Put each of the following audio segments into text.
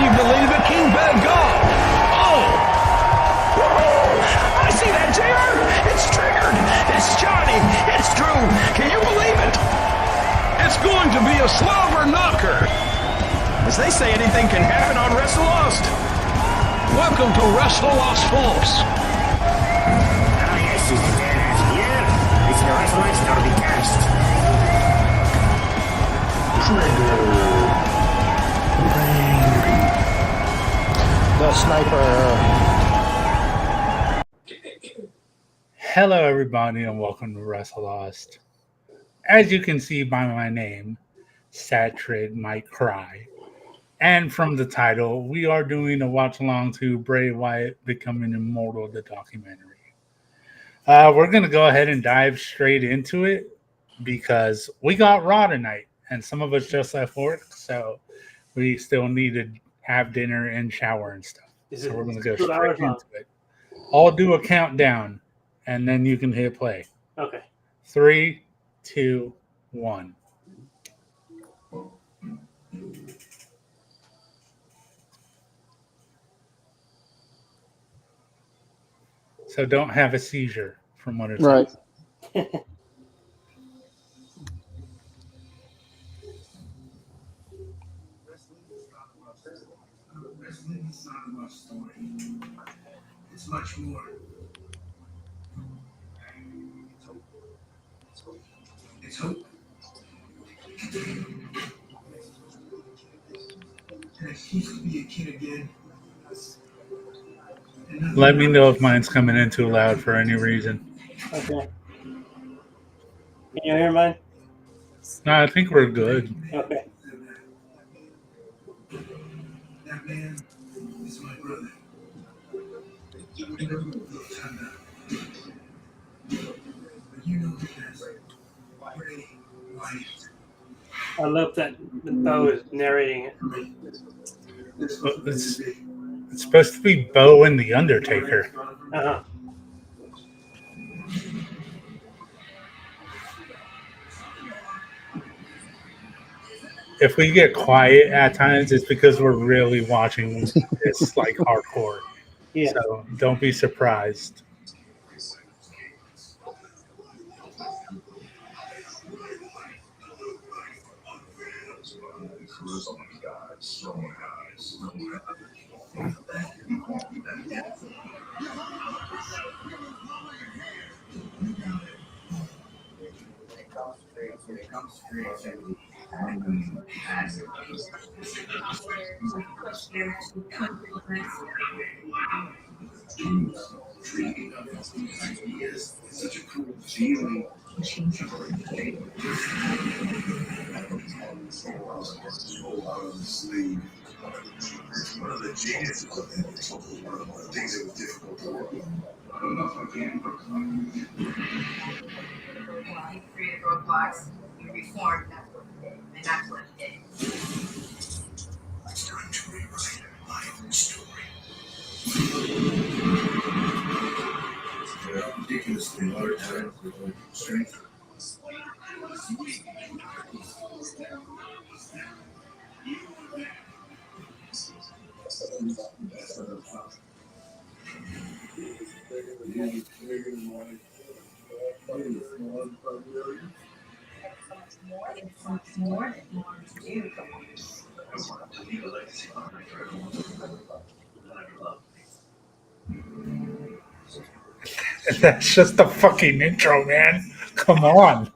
you believe it, King better go. Oh! I see that, JR. It's triggered. It's Johnny. It's Drew. Can you believe it? It's going to be a slobber knocker. As they say, anything can happen on WrestleLost. Welcome to WrestleLost, folks. Ah, yes, it's the dance here. It's the WrestleLost Derbycast. The sniper. Hello, everybody, and welcome to WrestleLost. As you can see by my name, Satrid Might Cry, and from the title, we are doing a watch-along to Bray Wyatt Becoming Immortal, the documentary. We're going to go ahead and dive straight into it because we got Raw tonight, and some of us just left work, so we still need to have dinner and shower and stuff. So we're going to go straight into it. I'll do a countdown, and then you can hit play. Okay. 3, 2, 1. So don't have a seizure from what it's Right. Wrestling is not about story. It's much more. It's hope. An excuse to be a kid again. Let me know if mine's coming in too loud for any reason. Okay. Can you hear mine? No, I think we're good. Okay. That man is my brother. But you know who has Bray Wyatt. I love that the Bo is narrating it. It's supposed to be Bo and the Undertaker. Uh-huh. If we get quiet at times, it's because we're really watching this like hardcore. Yeah. So don't be surprised. Such a cool feeling. One of the geniuses of it. One of the things that was difficult to work on. I don't know if I can. Well, he created roadblocks, he reformed, and that's what he did. It's time to rewrite my own story. There are ridiculously large times with strength. It's something more that he wanted to do. I want to leave a legacy behind That's just the fucking intro, man. Come on.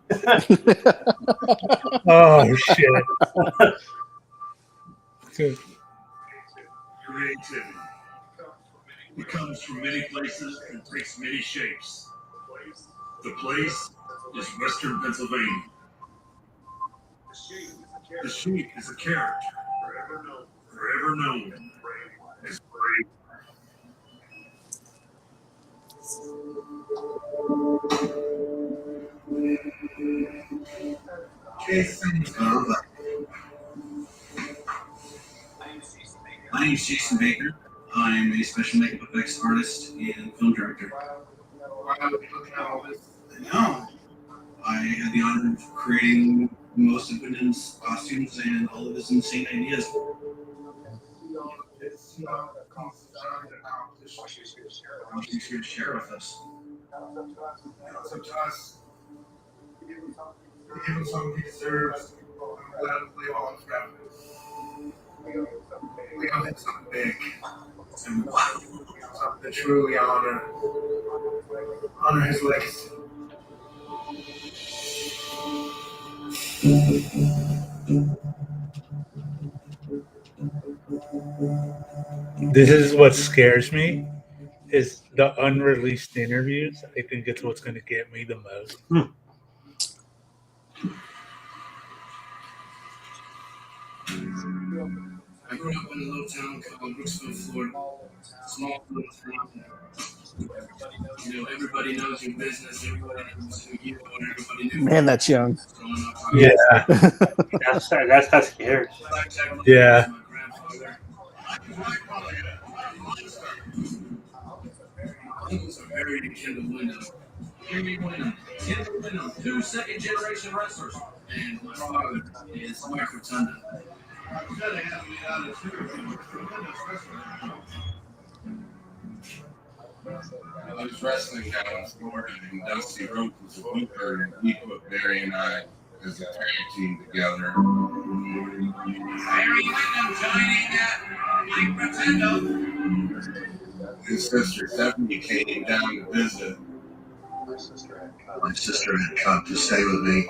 Oh, shit. Good. Creativity. It comes from many places and takes many shapes. The place is Western Pennsylvania. The sheep is a character, forever known as Bray. My name is Jason Baker. I'm a special makeup effects artist and film director. No, I had the honor of creating most of Wyndham's costumes and all of his insane ideas. It's not a competition. Why don't you should share with us? It's up to us. Give him something he deserves. I'm glad to play all his reference. We owe him something big. And something to truly honor his legacy. This is what scares me is the unreleased interviews. I think it's what's going to get me the most. I grew up in a little town called Brooksville, Florida. Small little town. Everybody knows your business. Everybody knows who you are. Everybody knew. Man, that's young. Yeah. That's scary. Yeah. He was a very Kendall Wyndham. Kendall Wyndham, 2 second-generation wrestlers. And my father is Mike Rotunda. I was wrestling down in Florida, and Dusty Rhodes was a booker, and he put Barry and I as a tag team together. Barry Wyndham joining Mike Rotunda. His sister Stephanie came down to visit. My sister had come to stay with me.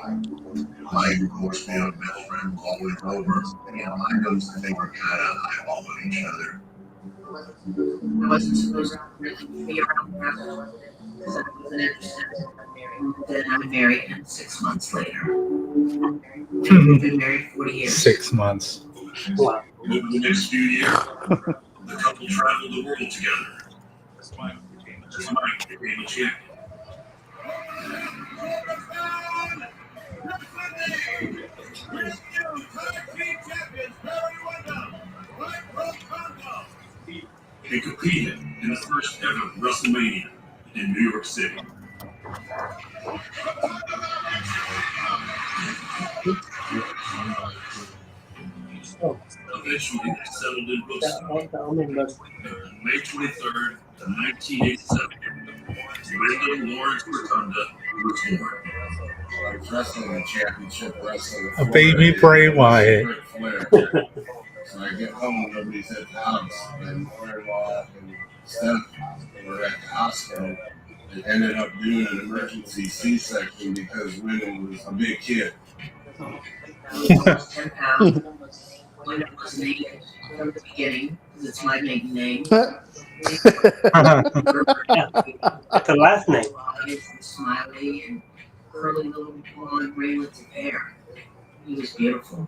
Mike, of course, being our best friend, was always over. And I noticed that they were kind of eyeballing each other. I wasn't supposed to really be around her because I wasn't interested. Then I married him 6 months later. We've been married 40 years. 6 months. Over the next few years, the couple traveled the world together. Mike became a champion. He competed in the first ever WrestleMania in New York City. Eventually, they settled in Brooksville. On May 23rd, 1987, Wyndham Lawrence Rotunda was born. I was wrestling a championship wrestling. A baby Bray Wyatt. So I get home, nobody's at the house. My mother-in-law and Steph were at the hospital. They ended up doing an emergency C-section because Wyndham was a big kid. 10 pounds. Wyndham was named from the beginning because it's my maiden name. That's the last name. Smiley and curly little blonde ringlets of hair. He was beautiful.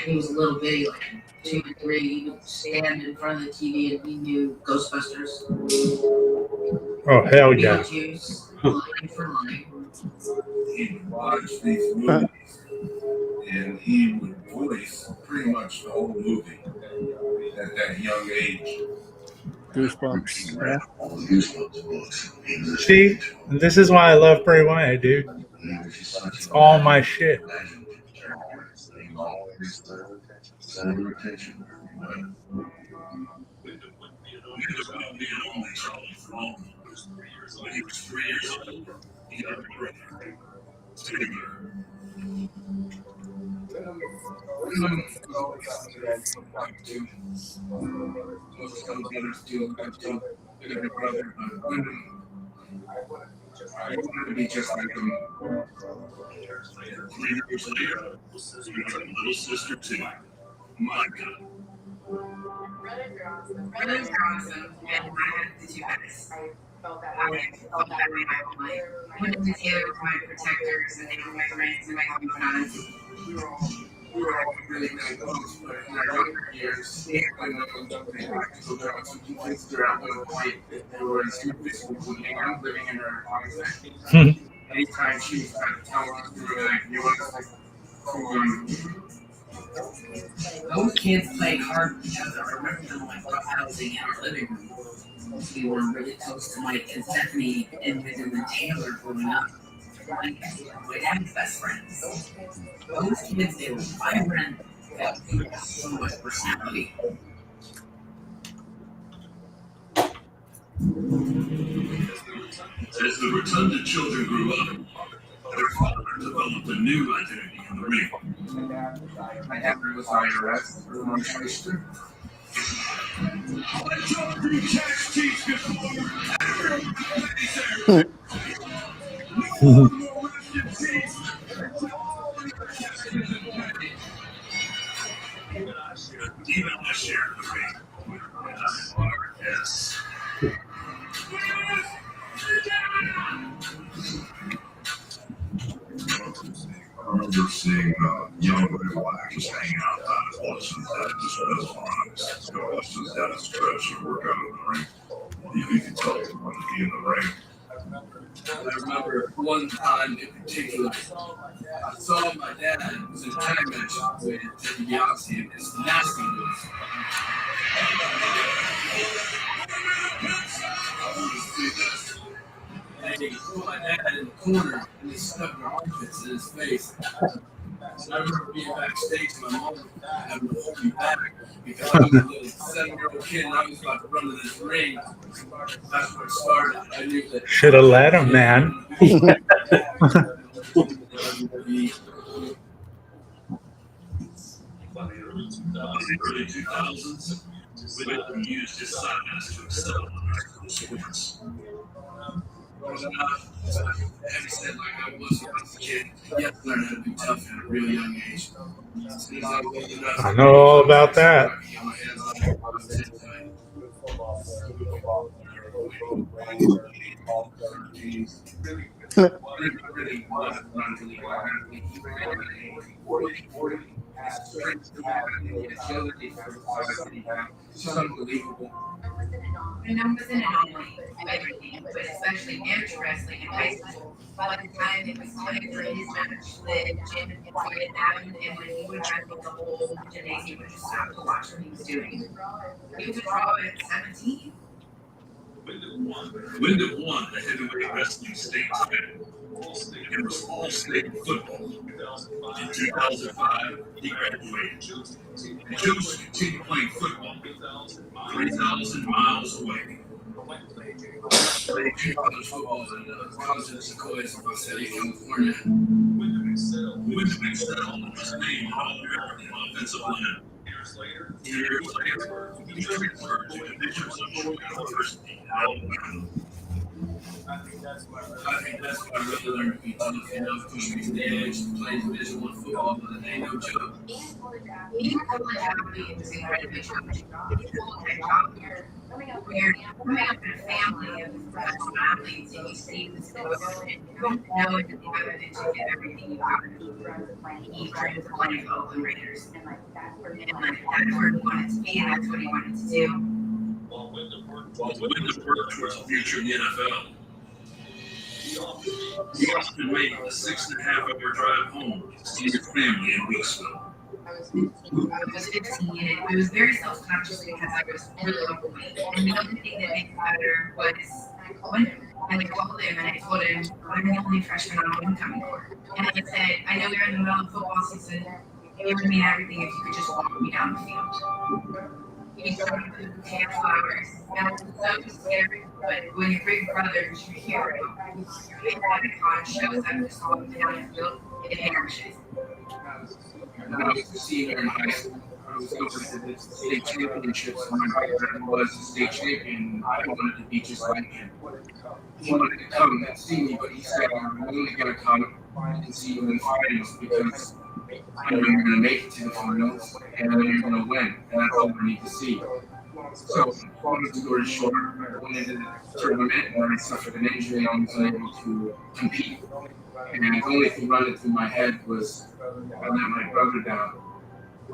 He was a little bitty, like 2 or 3. He would stand in front of the TV and he knew Ghostbusters. Oh, hell yeah. Beetlejuice, line for line. He would watch these movies, and he would voice pretty much the whole movie at that young age. Goosebumps. Yeah. All the Goosebumps books. See, this is why I love Bray Wyatt, dude. It's all my shit. Center of attention. Wyndham would be an only child for all. When he was 3 years old, he got a brother, Taylor. I wanted to be just like him. 3 years later, he got a little sister too, Micah. Brothers are awesome, and I have the 2 guys. I felt that way my whole life. Wyndham and Taylor were my protectors, and they were my friends and my confidants. We were all really close, but in our younger years, when they like to go down some things throughout the point, they were in two physical and I'm living in her house. Anytime she was trying to tell us, we were like, you want us to Both kids played hard with each other. I remember them like roughhousing in our living room. We were really close to Mike and Stephanie and Wyndham and Taylor growing up. Like, my dad's best friends. Those kids, they were vibrant, That dude has so much personality. As the Rotunda children grew up, their father developed a new identity in the ring. My dad was IRS for my sister. Even I shared the ring. Yes. I remember seeing young Bray Wyatt just hanging out and watching his dad just mesmerized. Watching his dad stretch and work out in the ring. You can tell he wanted to be in the ring. I remember one time in particular, I saw my dad was in a tag match with Beyonce and this nasty boys. And they put my dad in the corner and they stuck their armpits in his face. And I remember being backstage and my mom having to hold me back because I was a little 7-year-old kid and I was about to run to this ring. That's where it started. I knew that. Should have let him, man. By the early 2000s, Whitman used his size to excel in high school sports. Having said like I was when I was a kid, you have to learn how to be tough at a real young age. I know all about that. It's unbelievable. And I was in anomaly of everything, but especially amateur wrestling in high school. By the time it was time for his match, the gym invited him, and when he would wrestle, the whole gymnasium would just stop to watch what he was doing. He was a draw at 17. Wyndham won the heavyweight wrestling state title. It was all state football. In 2005, he graduated and chose to continue playing football 3,000 miles away. Played college football in college in Sequoias, City, California. Wyndham excelled his name on the offensive line. Years later, he transferred to Division I University in Alabama. I think that's why I really learned to be tough enough to reach the edge and play Division I football, but it ain't no joke. Being a college athlete was incredibly challenging. It's a full-time job here. We're coming up in a family of professional athletes, and you see this growth, and you don't know if you haven't been to get everything you got. He dreamed of playing for Oakland Raiders, and that's where he wanted to be, and that's what he wanted to do. While Wyndham worked towards a future in the NFL, he often made a 6.5-hour drive home to see his family in Wilkesville. I was 15, and I was very self-conscious because I was really overweight. And the only thing that made it better was Wyndham. And I called him and I told him, I'm the only freshman on the incoming court. And I said, I know you're in the middle of football season. It would mean everything if you could just walk me down the field. He started with flowers. And I was so scary, but when your big brother is your hero, you had icon shows up just walking down the field, it perishes. When I was a senior in high school, I was going to the state championships, and my brother was the state champion. I wanted to be just like him. He wanted to come and see me, but he said, I'm only going to come and see you in the finals because I know you're going to make it to the finals, and I know you're going to win, and that's all I need to see. So, long story short, I went into the tournament, and I suffered an injury, and I was unable to compete. And the only thing running through my head was, I let my brother down.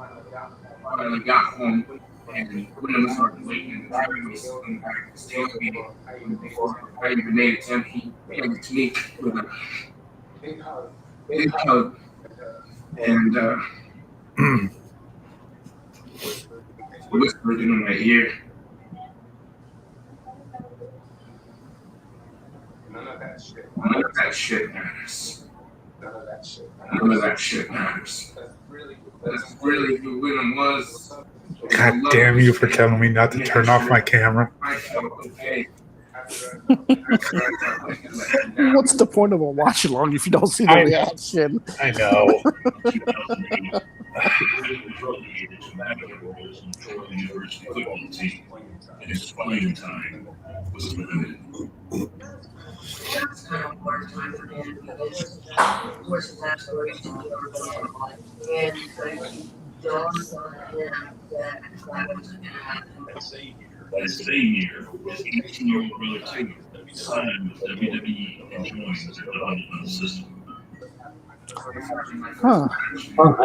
I got home, and Wyndham started waiting in the driveway, so in fact, he was tailgating. And before I even made an attempt, he came to me with a big hug. And whispered in my ear, None of that shit matters. None of that shit matters. That's really who Wyndham was. God damn you for telling me not to turn off my camera. I felt okay. What's the point of a watch along if you don't see the reaction? I know. Relegated to manager roles in the university football team, and his playing time was limited. That's kind of a hard time for him because, of course, his aspirations were bad. And I dawned on him that wasn't going to happen. That same year, his 18-year-old brother Taylor signed with WWE and joined their development system. Huh.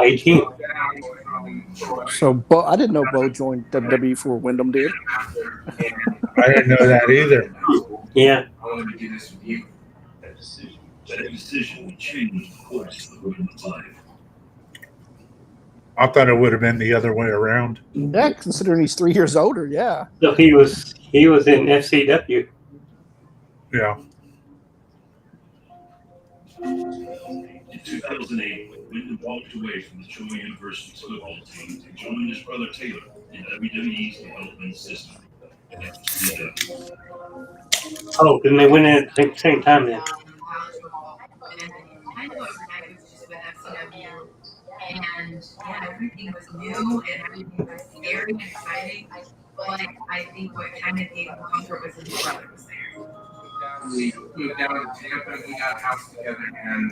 18. So Bo, I didn't know Bo joined WWE before Wyndham did. I didn't know that either. Yeah. I wanted to do this with you. That decision would change the course of Wyndham's life. I thought it would have been the other way around. Yeah, considering he's 3 years older, yeah. So he was in FCW. Yeah. In 2008, Wyndham walked away from the Troy University's football team and joined his brother Taylor in WWE's development system. Oh, then they went in at the same time then. I know everybody was just with FCW. And yeah, everything was new and everything was scary and exciting. But I think what kind of gave him comfort was his brother was there. We moved down to Tampa and we got a house together and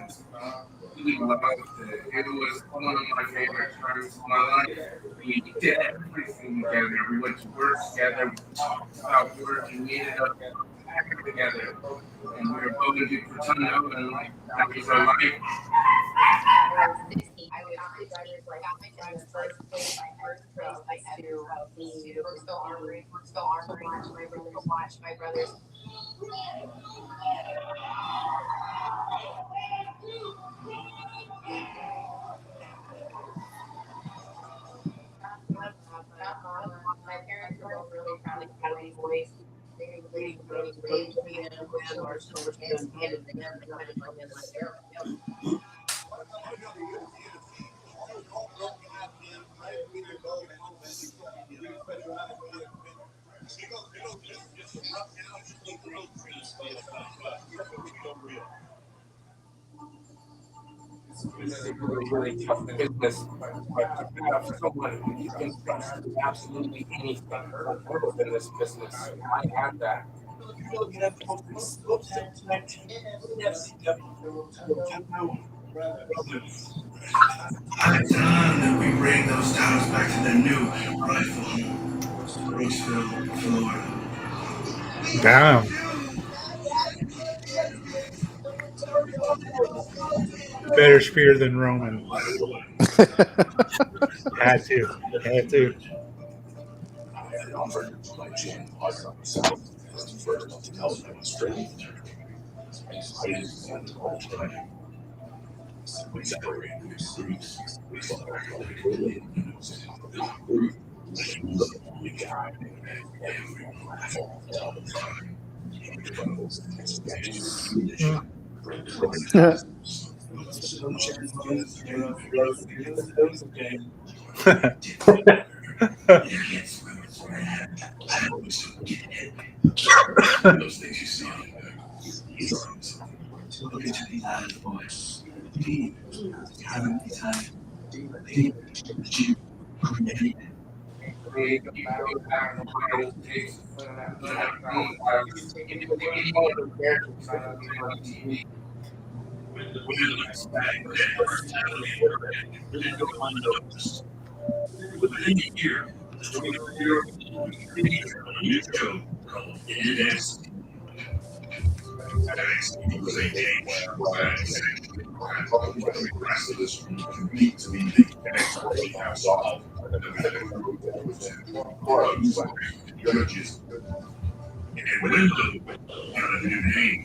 we loved it. It was one of my favorite times of my life. We did everything together. We went to work together. We talked about work and we ended up acting together. And we were both in Pretendo and that was our life. Watch my brothers. My parents were both really proud of my voice. They raised me in a way where so much hands handed to them. They wanted to come in like there. It's really tough business, but for someone who can trust absolutely anything in this business, I had that. By the time that we bring those titles back to their new rightful home, Brooksville, Florida. Damn. Better spear than Roman. Had to. Those things you see on the look into the eyes, boys. Deep, having the time. Deep, that you create. We go back and find those days when I used to get any one of the characters on TV. Within a year, the 23-year-old featured on a new show called NXT. NXT was a Wrestlers compete to be the next have solved. Judges. And Wyndham got a new name.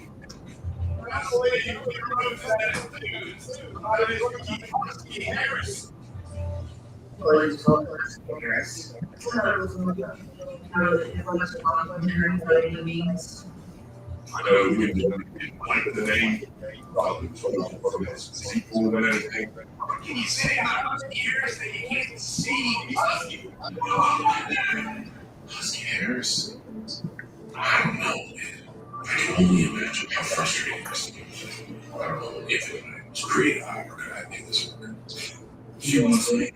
Harris. I know he didn't like the name. Probably from his sequel and everything. Can you say about years that you can't see Husky? Husky hairs? I don't know. I can only imagine how frustrating it must be. I don't know if it was creative, how could I make this work? She wants me.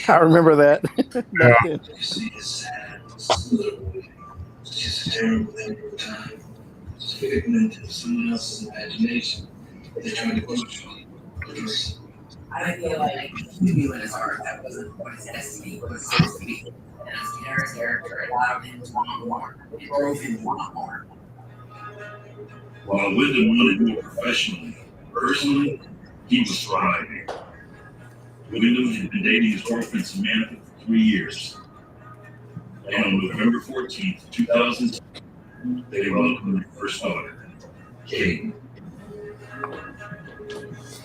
I remember that. Back then. You see, it's sad. It's just a terrible thing at the time. It's a figment of someone else's imagination. They're trying to coach you. I feel like he knew in his heart that wasn't what his destiny was supposed to be. And as Kiara's character allowed him to want more. It drove him to want more. While Wyndham wanted more professionally, personally, he was thriving. Wyndham had been dating his girlfriend Samantha for 3 years. And on November 14th, 2000, they welcomed their first daughter, Kate.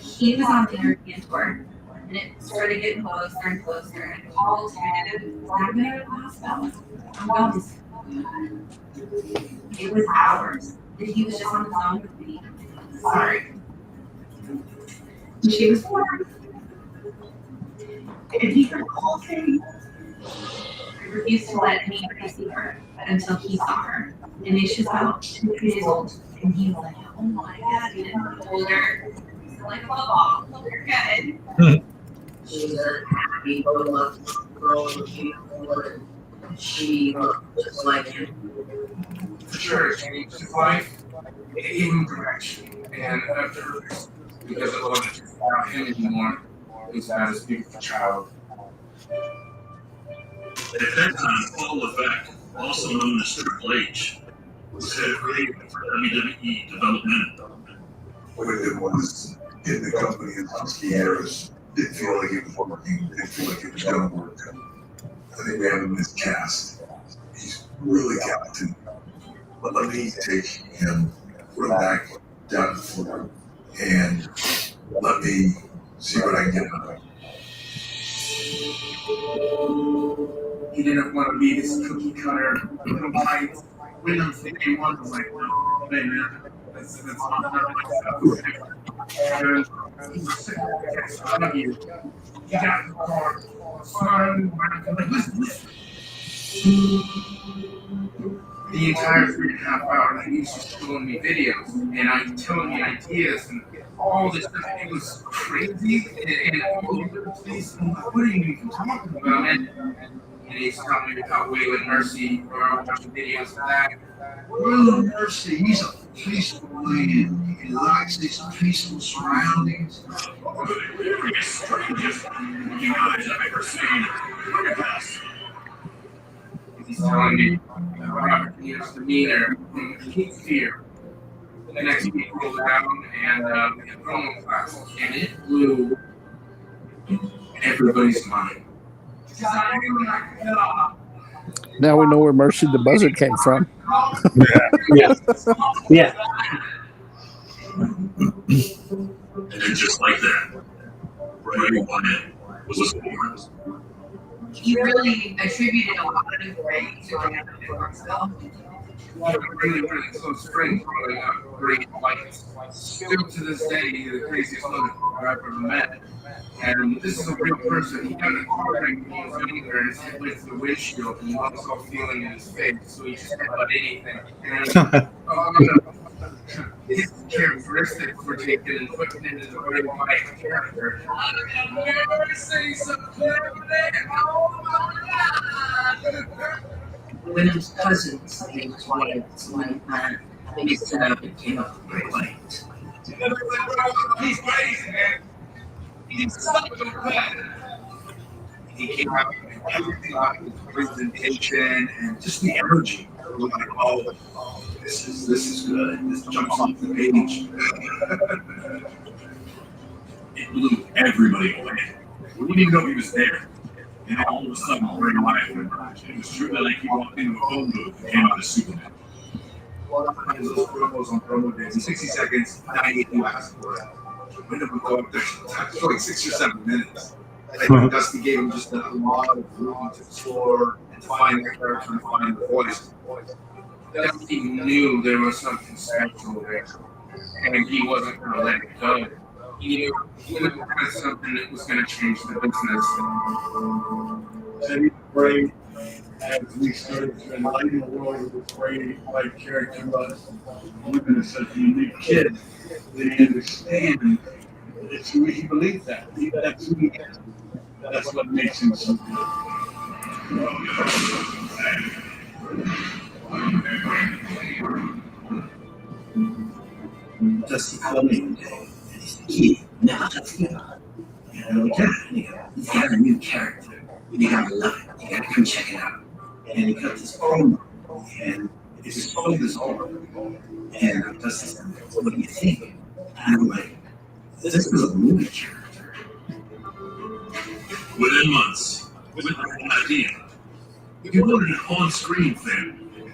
He was on the European tour, and it started getting closer and closer, and Paul was down there at the hospital. And Paul just, it was hours that he was just on the phone with me. Sorry. And she was born. And he heard the whole thing. I refused to let anybody see her until he saw her. And she was about 2 years old, and he was like, oh my God, he didn't hold her. Like a football, you're good. She was a happy, well-loved girl and beautiful, and she looked just like him. For sure, it changed his life. It gave him direction and a purpose because it wasn't just about him anymore. It was about his beautiful child. At that time, Paul Levesque, also known as Triple H, was head creative for WWE Developmental. Wyndham was in the company in Husky eras. Didn't feel like it was working. Didn't feel like it was going to work. I think we have him miscast. He's really talented. But let me take him back down to Florida and let me see what I can get out of him. He didn't want to be this cookie cutter little white Wyndham thing. He wanted like, no, man, that's not myself. And he was sitting there, I love you. He got in the car, son, like, listen. The entire 3.5 hours, he was just showing me videos, and I'm telling me ideas and all this stuff. It was crazy, and all over the place. I'm like, what are you even talking about? And he's telling me about Waylon Mercy, or I'm watching videos of that. Waylon Mercy, he's a peaceful man. He likes his peaceful surroundings. You're the strangest you guys I've ever seen. Look at this. He's telling me that Robert De Niro's demeanor from Cape Fear. The next week rolled down and we had promo class, and it blew everybody's mind. Now we know where Mercy the Buzzard came from. Yeah. And then just like that, Bray Wyatt was born. He really attributed a lot of Bray to him himself. Really close friends growing up, Bray Wyatt. Still to this day, he's the craziest motherfucker I've ever met. And this is a real person. He got in a car wreck when he was younger, and his head went to the windshield, and he lost all feeling in his face, so he just headbutt anything. And his characteristics were taken and put into the Bray Wyatt character. I'm gonna never say something like that. Oh my God! Wyndham's cousins, he was Wyatt, they mixed it up and came up with Bray Wyatt. He's crazy, man. He's such a fan. He came out with everything about his presentation and just the energy. It was like, oh, this is good. This jumps off the page. It blew everybody away. We didn't even know he was there. And then all of a sudden, Bray Wyatt emerged. It was true that like he walked into a phone booth and came out as Superman. One of those promos on promo days, in 60 seconds, 98 you asked for it. Wyndham would go up there for like 6 or 7 minutes. I think Dusty gave him just a lot of room to explore and to find the character and find the voice. Dusty knew there was something special there, and he wasn't going to let it go. He knew he had something that was going to change the business. Teddy Bray, as we started to enlighten the world with Bray Wyatt character was, even as such a unique kid, that he understands it's who he believes that. That's who he is. That's what makes him so good. Dusty called me one day, and he said, "Keith, now let's go. He's got a new character. You gotta love it. You gotta come check it out." And he cut this promo, and it just sold his over. And Dusty said, "What do you think?" And I'm like, "This is a movie character." Within months, with an idea, he wanted an on-screen family.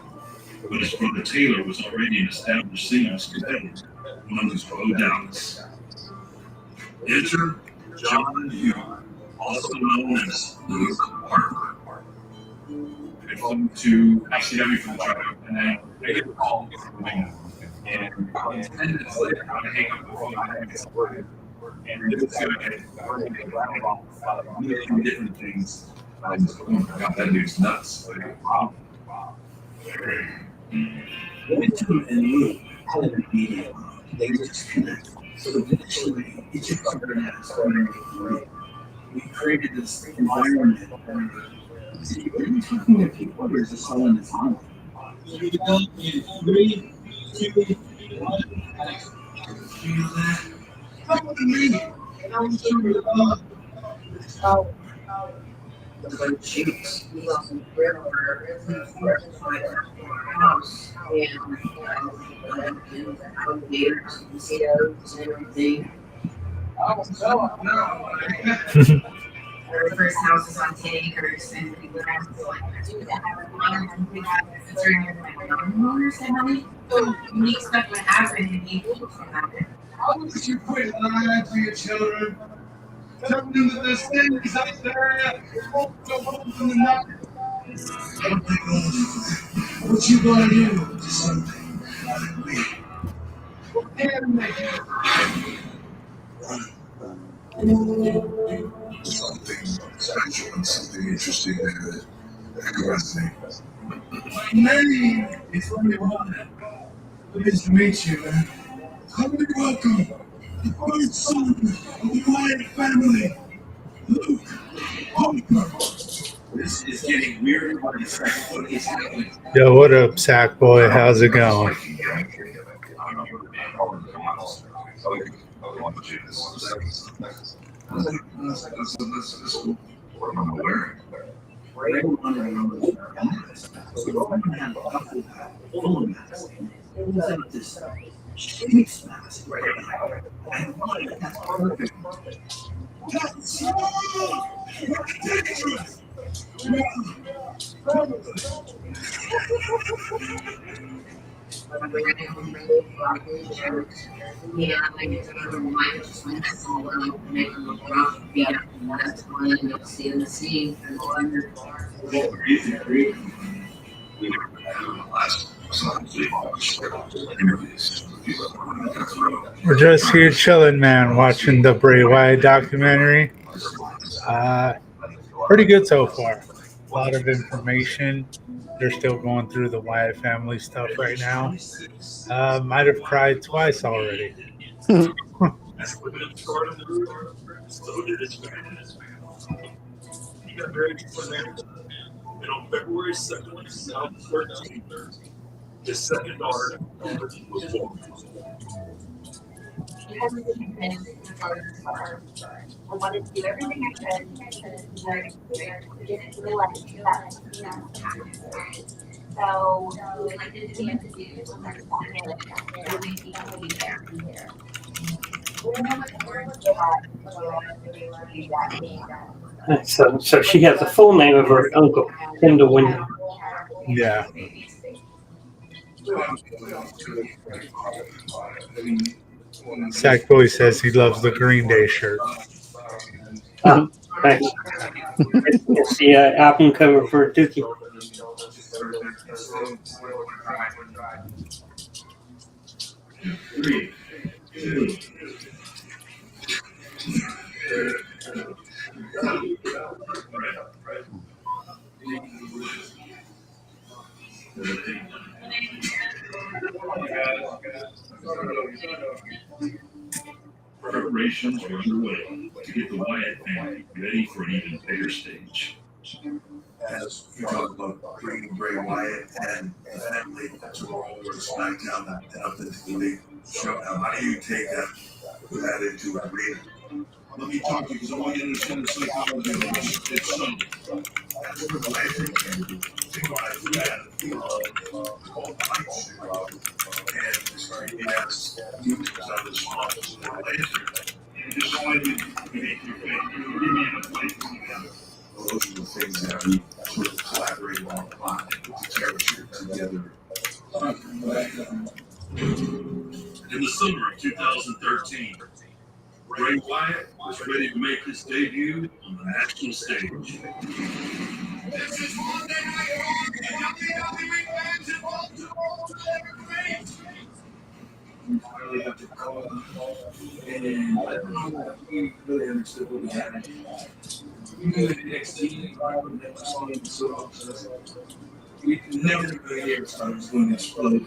But his brother Taylor was already an established singles competitor among his fellow Dallas. Enter John Hugh, also known as Luke Harper. They flew to ICW for the trial, and then they get a call from Wayne. And 10 minutes later, I hang up the phone, I have this word. And this guy had a million different things. I was like, oh my God, that dude's nuts. Like, wow. Winton and Luke had an immediate bond. They just connected. So eventually, it just started out starting to great. We created this environment where, see, when you're talking to people, there's a someone that's on. You know, in 3, 2, 1, you know that? Come with me. I'm sure the love. It's how the cheeks. We lost some river. House and alligators, mosquitoes, and everything. Our first house is on 10 acres, and we would have to like do that. We have so unique stuff would happen, and you would happen. How would you put an eye to your children? Tell them that there's things out there that won't go home in the night. What you gonna do to something like me? What can they do? Something special and something interesting that could resonate. My name is Bray Wyatt. Pleased to meet you, man. Humbly welcome, the first son of the Wyatt family, Luke Harper. This is getting weird. What is happening? Yo, what up, Sackboy? How's it going? Bray wanted to know their guys. So Roman had a duffel bag full of magazines. It was like this sheep's mask right now. And one, that's perfect. That's dangerous. Yeah, I get to go to my just went to see them, make them look rough, yeah, that's why I don't see the scene. We're just here chilling, man, watching the Bray Wyatt documentary. Pretty good so far. A lot of information. They're still going through the Wyatt family stuff right now. Might have cried twice already. And on February 2nd, 2013, his second daughter was born. I wanted to do everything I could to get into the life so we like to do and we can be there. So she has the full name of her uncle, Kendall Wyndham. Yeah. I Sackboy says he loves the Green Day shirt. Thanks. It's the album cover for Dookie. Three, two, preparations are underway to get the Wyatt family ready for an even bigger stage. As you talk about bringing Bray Wyatt and the family to Raw or to SmackDown and up into the league show, now how do you take that, put that into a ring? Let me talk to you because I want you to understand the psychology of this. It's so. That's where the Landry came to symbolize that, called the lights, and this creepy ass dudes on the spot with the Landry. You just wanted to make your faith. You give me a place. Those are the things that we sort of collaborate on a lot and put the character together. In the summer of 2013, Bray Wyatt was ready to make his debut on the national stage. This is Monday Night Raw, WWE fans in Baltimore, We finally got the call, and I don't know if we really understood what we had. We knew that NXT probably never saw him so we never really hear it was going to explode.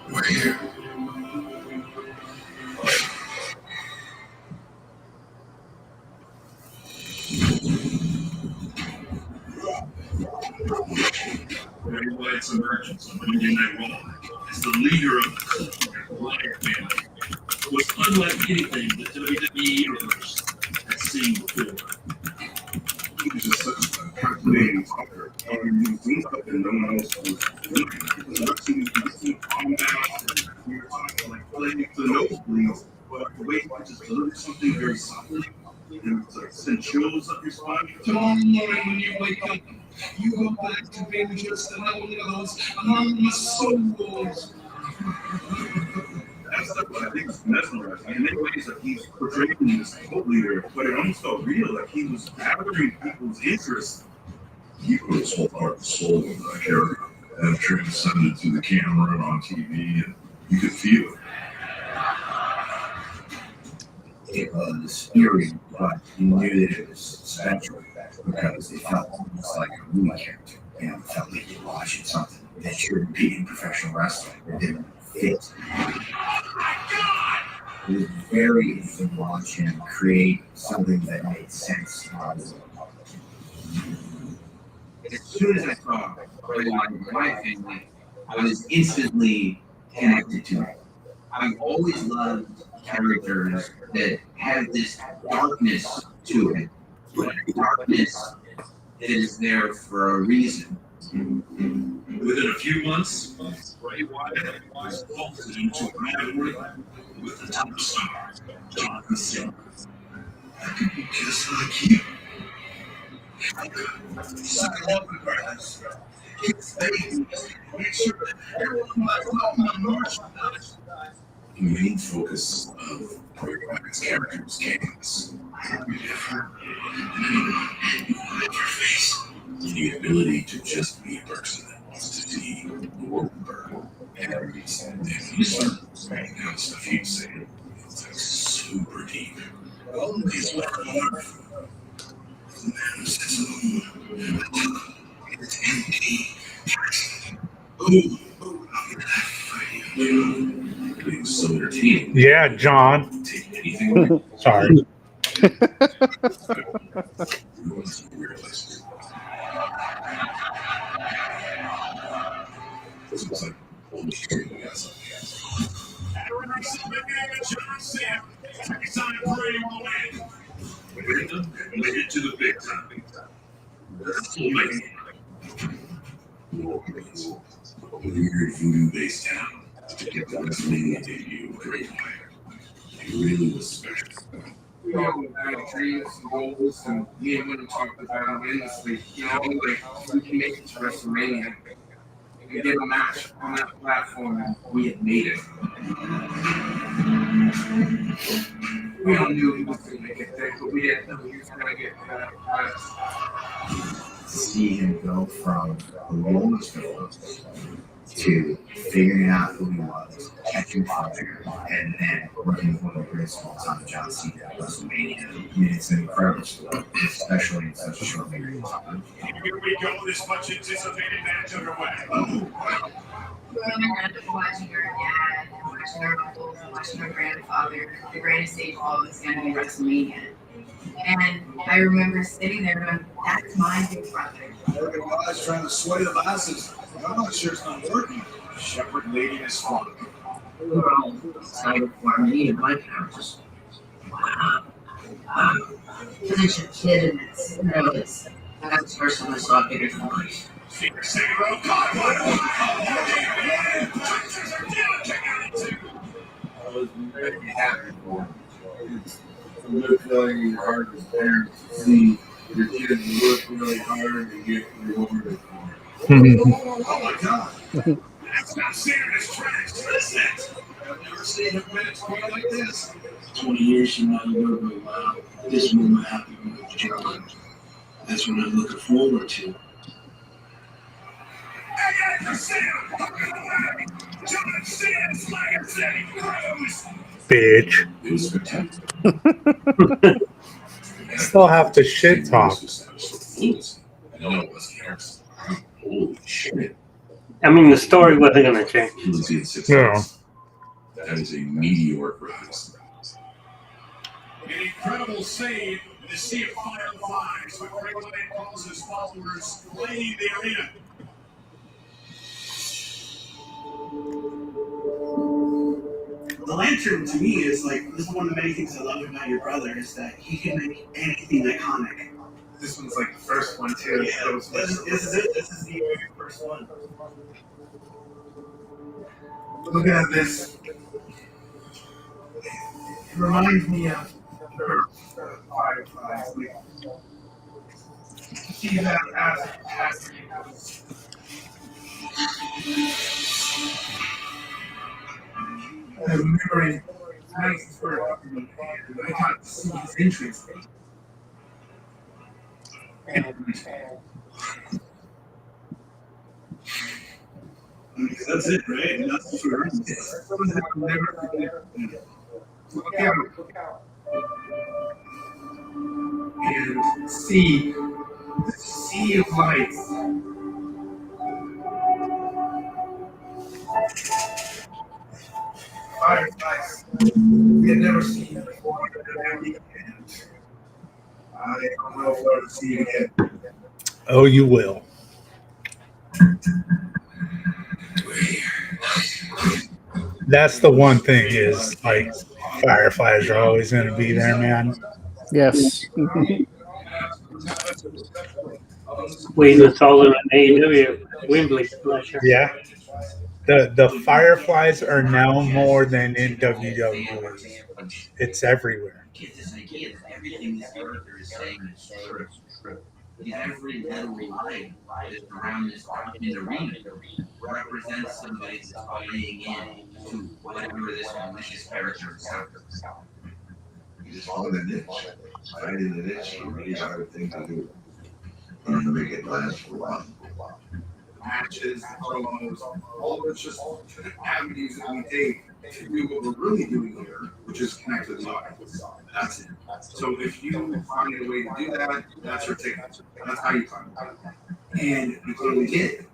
We're here. Bray Wyatt's emergence on Monday Night Raw as the leader of the Wyatt family was unlike anything the WWE universe had seen before. He was just such a captivating talker. And he was doing stuff that no one else was doing. Because I've seen him calm down. We were talking like playing to the nosebleeds, but the way he just delivered something very softly, and it was like send chills up your spine. tomorrow morning when you wake up, you go back to being just another one of those anonymous souls. That's like what I think is mesmerizing. In many ways, like he's portraying this cult leader, but it almost felt real. Like he was gathering people's interest. He put his whole heart and soul into that character and transcended to the camera and on TV, and you could feel it. It was eerie, but you knew that it was special because it felt almost like a movie character. And it felt like you're watching something that shouldn't be in professional wrestling. It didn't fit. It was very interesting to watch him create something that made sense. As soon as I saw Bray Wyatt and my family, I was instantly connected to it. I've always loved characters that have this darkness to it, but darkness that is there for a reason. Within a few months, Bray Wyatt was vaulted into a rivalry with the top star, Jonathan Silver. I could be just like you. Suck up the grass. Keep faith. Make sure everyone buys all my merchandise. The main focus of Bray Wyatt's character was chaos. Be different than anyone who will ever face. The ability to just be a person that wants to see the world burn. And you start writing down stuff he'd say, it's like super deep. It's like a wonderful. The man who sits on the moon. It's empty. Oh, I'm gonna fight you. It was so entertaining. Yeah, John. Take anything. Sorry. This was like holy shit, we got something. We're headed to the big time. WrestleMania. A weird voodoo-based town to get the WrestleMania debut with Bray Wyatt. It really was special. We all had dreams and goals, and me and Winnie talked about them endlessly. You know, like we can make it to WrestleMania. We did a match on that platform, and we had made it. We all knew he was going to get there, but we didn't know he was going to get that. See him go from the roller coaster to figuring out who he was, catching fire, and then working with one of the greatest of all time, John Cena at WrestleMania. I mean, it's an incredible story, especially in such a short period of time. Here we go, this much anticipated match underway. Growing up watching our dad, watching our uncles, watching our grandfather, the grandest stage ball was going to be WrestleMania. And I remember sitting there going, that's my big brother. Look at guys trying to sway the masses. I'm not sure it's not working. Shepherd leading his flock. We were all excited for me and my parents. Wow. Such a kid in this. That's the first time I saw Peter Thomas. Secret City Road, caught I was very happy for him. It's a good feeling in your heart as parents to see your kids work really hard and get rewarded for it. Oh my God! That's not serious tracks. What is that? I've never seen a minute quite like this. 20 years from now, you're going to go, wow, this is what my happy with John. That's what I'm looking forward to. Bitch. It was spectacular. Still have to shit talk. I know it was Harrison. Holy shit. I mean, the story wasn't going to change. He was in 6 No. months. That is a meteoric rise. An incredible scene in the Sea of Fireflies when Bray Wyatt calls his followers flaying the arena. The Lantern to me is like, this is one of the many things I love about your brother is that he can make anything iconic. This one's like the first one, too. Yeah, this is it. This is the very first one. Look at this. It reminds me of Fireflies. See that as I remember it nice for I got to see his entrance. And That's it, right? And that's what we're doing. something I'll never forget. Look out. And see the sea of lights. Fireflies. We had never seen it before. And I don't know if we'll ever see it again. Oh, you will. That's the one thing is like Fireflies are always going to be there, man. Yes. We was all in AEW Wembley last year. Yeah. The Fireflies are now more than in WWE. It's everywhere. Get this idea that everything this character is saying is true. Every little line that is around this in the arena represents somebody that's buying in to whatever this malicious character is. You just find a niche. Finding the niche is a really hard thing to do. And to make it last for a while. Matches, promos, all of it's just avenues that we take to do what we're really doing here, which is connect with the audience. That's it. So if you find a way to do that, that's your ticket. That's how you find it. And you clearly did.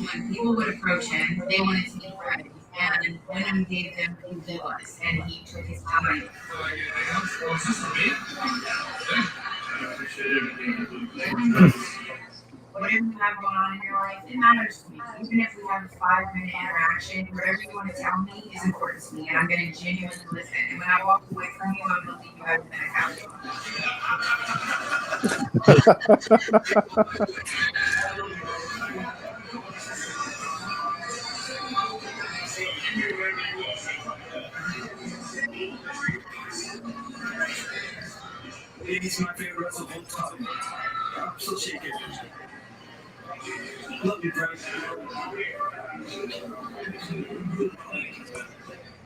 When people would approach him, they wanted to meet friends. And Venom gave them who he was, and he took his time. Whatever you have going on in your life, it matters to me. Even if we have a 5-minute interaction, whatever you want to tell me is important to me, and I'm going to genuinely listen. And when I walk away from you, I'm going to leave you better than I found He's my favorite wrestler of all time. I'm so shaking.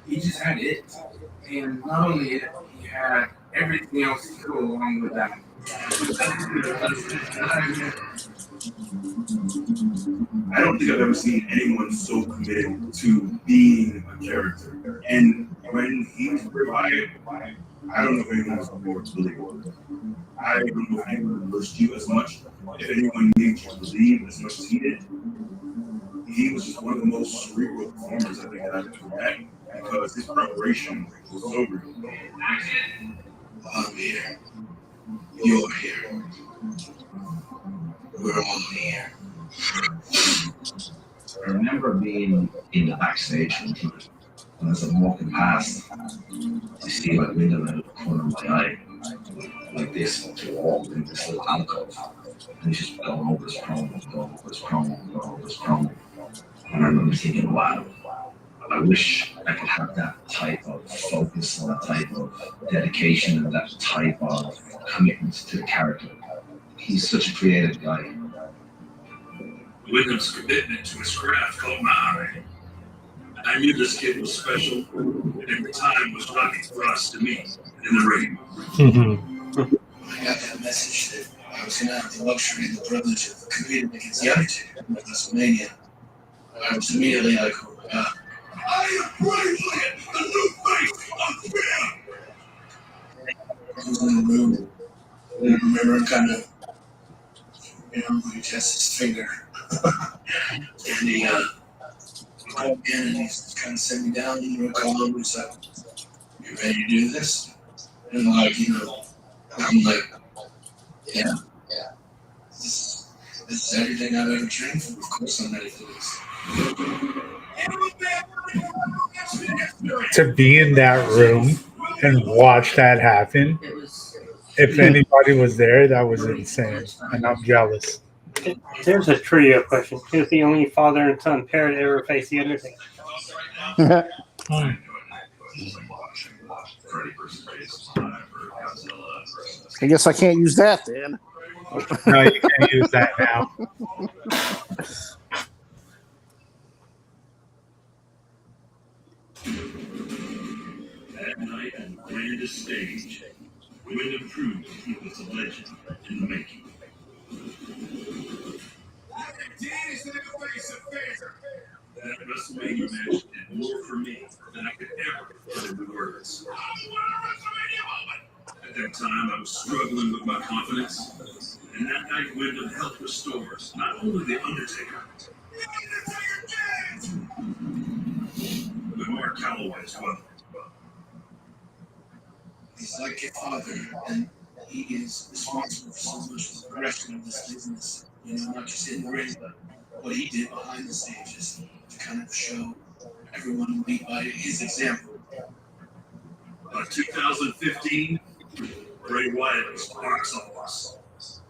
He just had it, and not only it, he had everything else to go along with that. I don't think I've ever seen anyone so committed to being a character. And when he was Bray Wyatt, I don't know if anyone was more to believe. I don't know if anyone pushed you as much, if anyone made you believe as much as he did. He was just one of the most cerebral performers I think that I've ever met, because his preparation was so real. I'm here. You're here. We're all here. I remember being in the backstage and as I'm walking past, I see like window in the corner of my eye, like this, to walk in this little alcove. And he's just going over his promo, going over his promo, going over his promo. And I remember thinking, wow, I wish I could have that type of focus and that type of dedication and that type of commitment to the character. He's such a creative guy. Wyndham's commitment to his craft caught my eye. I knew this kid was special, and every time was right for us to meet in the ring. I got that message that I was going to have the luxury and the privilege of competing against the Undertaker at WrestleMania. I was immediately like, oh my God. I am Bray Wyatt, the new face of fear! I was in the room, and I remember him kind of, he tests his finger. And he called me in and he's kind of set me down in the column. He's like, you ready to do this? And I'm like, yeah. This is everything I've ever trained for. Of course I'm ready for this. To be in that room and watch that happen, if anybody was there, that was insane. And I'm jealous. There's a trivia question. Who's the only father and son pair to ever face the Undertaker? I guess I can't use that then. No, you can't use that now. That night on the grandest stage, Wyndham proved he was a legend in the making. That WrestleMania match did more for me than I could ever put into words. At that time, I was struggling with my confidence, and that night Wyndham helped restore not only The Undertaker, but Mark Calloway as well. He's like your father, and he is responsible for so much of the progression of this business. Not just in the ring, but what he did behind the stages to kind of show everyone who lead by his example. By 2015, Bray Wyatt was box office.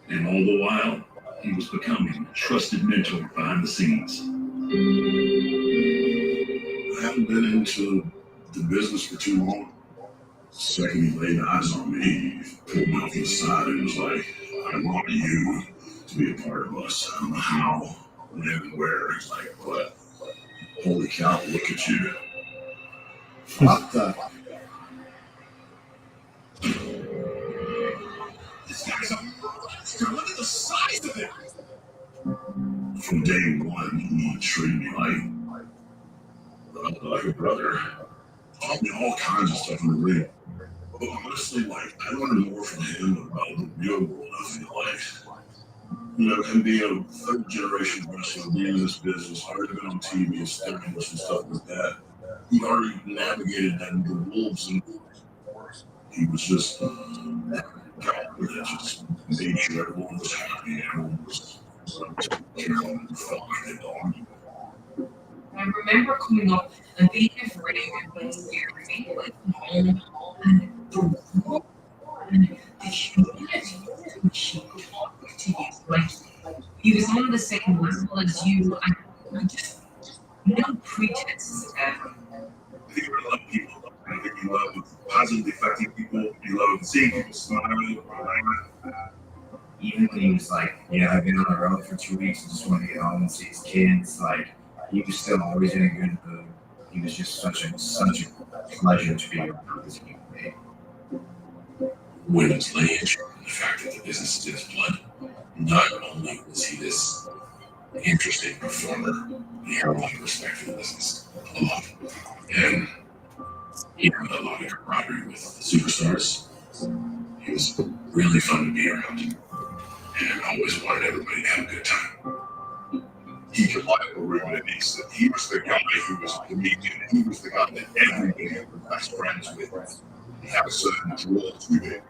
And all the while, he was becoming a trusted mentor behind the scenes. I haven't been into the business for too long. The second he laid eyes on me, he pulled me off the side and was like, I want you to be a part of us. I don't know how, when, and where. He's like, but holy cow, look at you. What the? This guy's a monster. Look at the size of him. From day one, he treated me like a brother. Taught me all kinds of stuff in the ring. But honestly, I learned more from him about the real world, I feel like. Him being a third generation wrestler, being in this business, already been on TV and statements and stuff like that. He already navigated the wolves, and he was just that guy that just made sure everyone was happy, everyone was felt like they belonged. I remember coming up and being afraid of being scared, like home, and the love and the humility which he talked to you. Like he was on the same level as you. I just no pretenses ever. I think you love people. I think you love positively affecting people. You love seeing people smile. Even when he was I've been on the road for 2 weeks and just want to get home and see his kids. Like, he was still always in a good mood. He was just such a pleasure to be around as a human being. Wyndham's lineage and the fact that the business is in his blood. Not only was he this interesting performer, he had a lot of respect for the business. A lot. And he had a lot of camaraderie with superstars. He was really fun to be around. And always wanted everybody to have a good time. He could lie to Ruben and he was the guy who was the comedian. He was the guy that everybody was best friends with. He had a certain draw to it.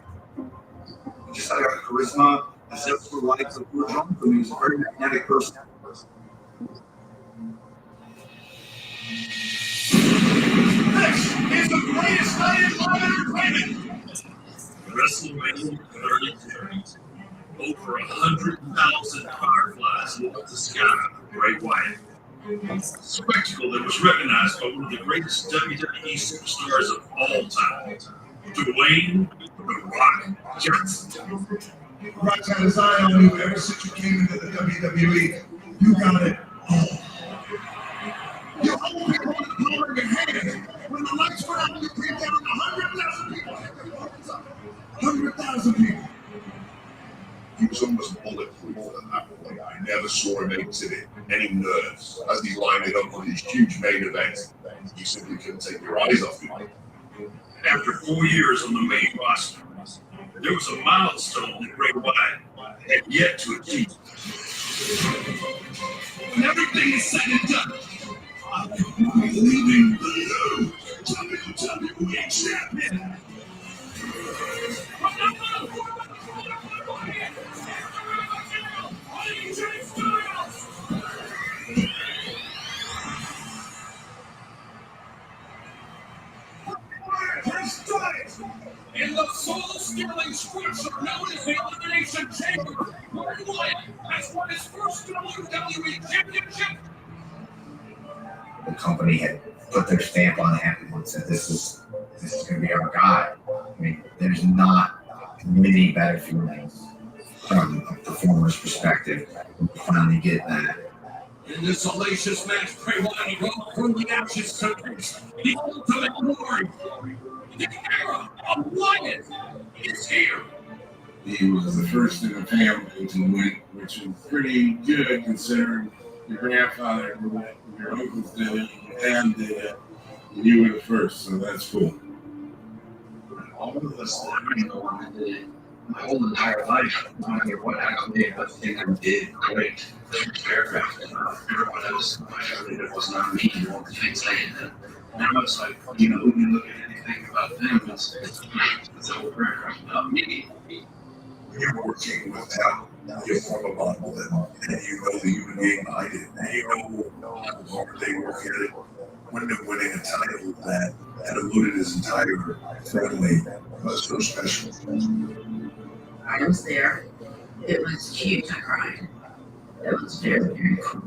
Just had a charisma, a zest for life, a poor drunk, and he was a very magnetic person. This is the greatest night in live entertainment! WrestleMania 32. Over 100,000 fireflies lit up the sky of Bray Wyatt. A spectacle that was recognized by one of the greatest WWE superstars of all time, Dwayne "The Rock" Johnson. Right out of Zion on you ever since you came into the WWE. You got it all. You hold people in the palm of your hand. When the lights went out, you came down 100,000 people. 100,000 people. He was almost bulletproof at that point. I never saw him exhibit any nerves as he lined it up for these huge main events. You simply couldn't take your eyes off him. After 4 years on the main roster, there was a milestone that Bray Wyatt had yet to achieve. When everything is said and done, I will be leaving the new WWE champion. In the soul-stealing structure known as the Elimination Chamber, Bray Wyatt has won his first WWE Championship. The company had put their stamp on it and said, "This is going to be our guy." I mean, there's not many better feelings from a performer's perspective when you finally get that. In this hellacious match, Bray Wyatt rose from the ashes to the ultimate glory. The era of Wyatt is here. He was the first in the family to win, which is pretty good considering your grandfather did it, your uncles did it, your dad did it, and you were the first, so that's cool. All of us, I did it my whole entire life. I don't care what accolade I think I did great. Paragraph, and everyone else, it was not me, all the things I did. Now it's like, when you look at anything about them, it's a whole paragraph about me. You're working with them. You're from a bottle and you know the human being behind it. And you know how hard they work at it. Wyndham winning a title that eluded his entire family was so special. I was there. It was huge. I cried. It was very, very cool.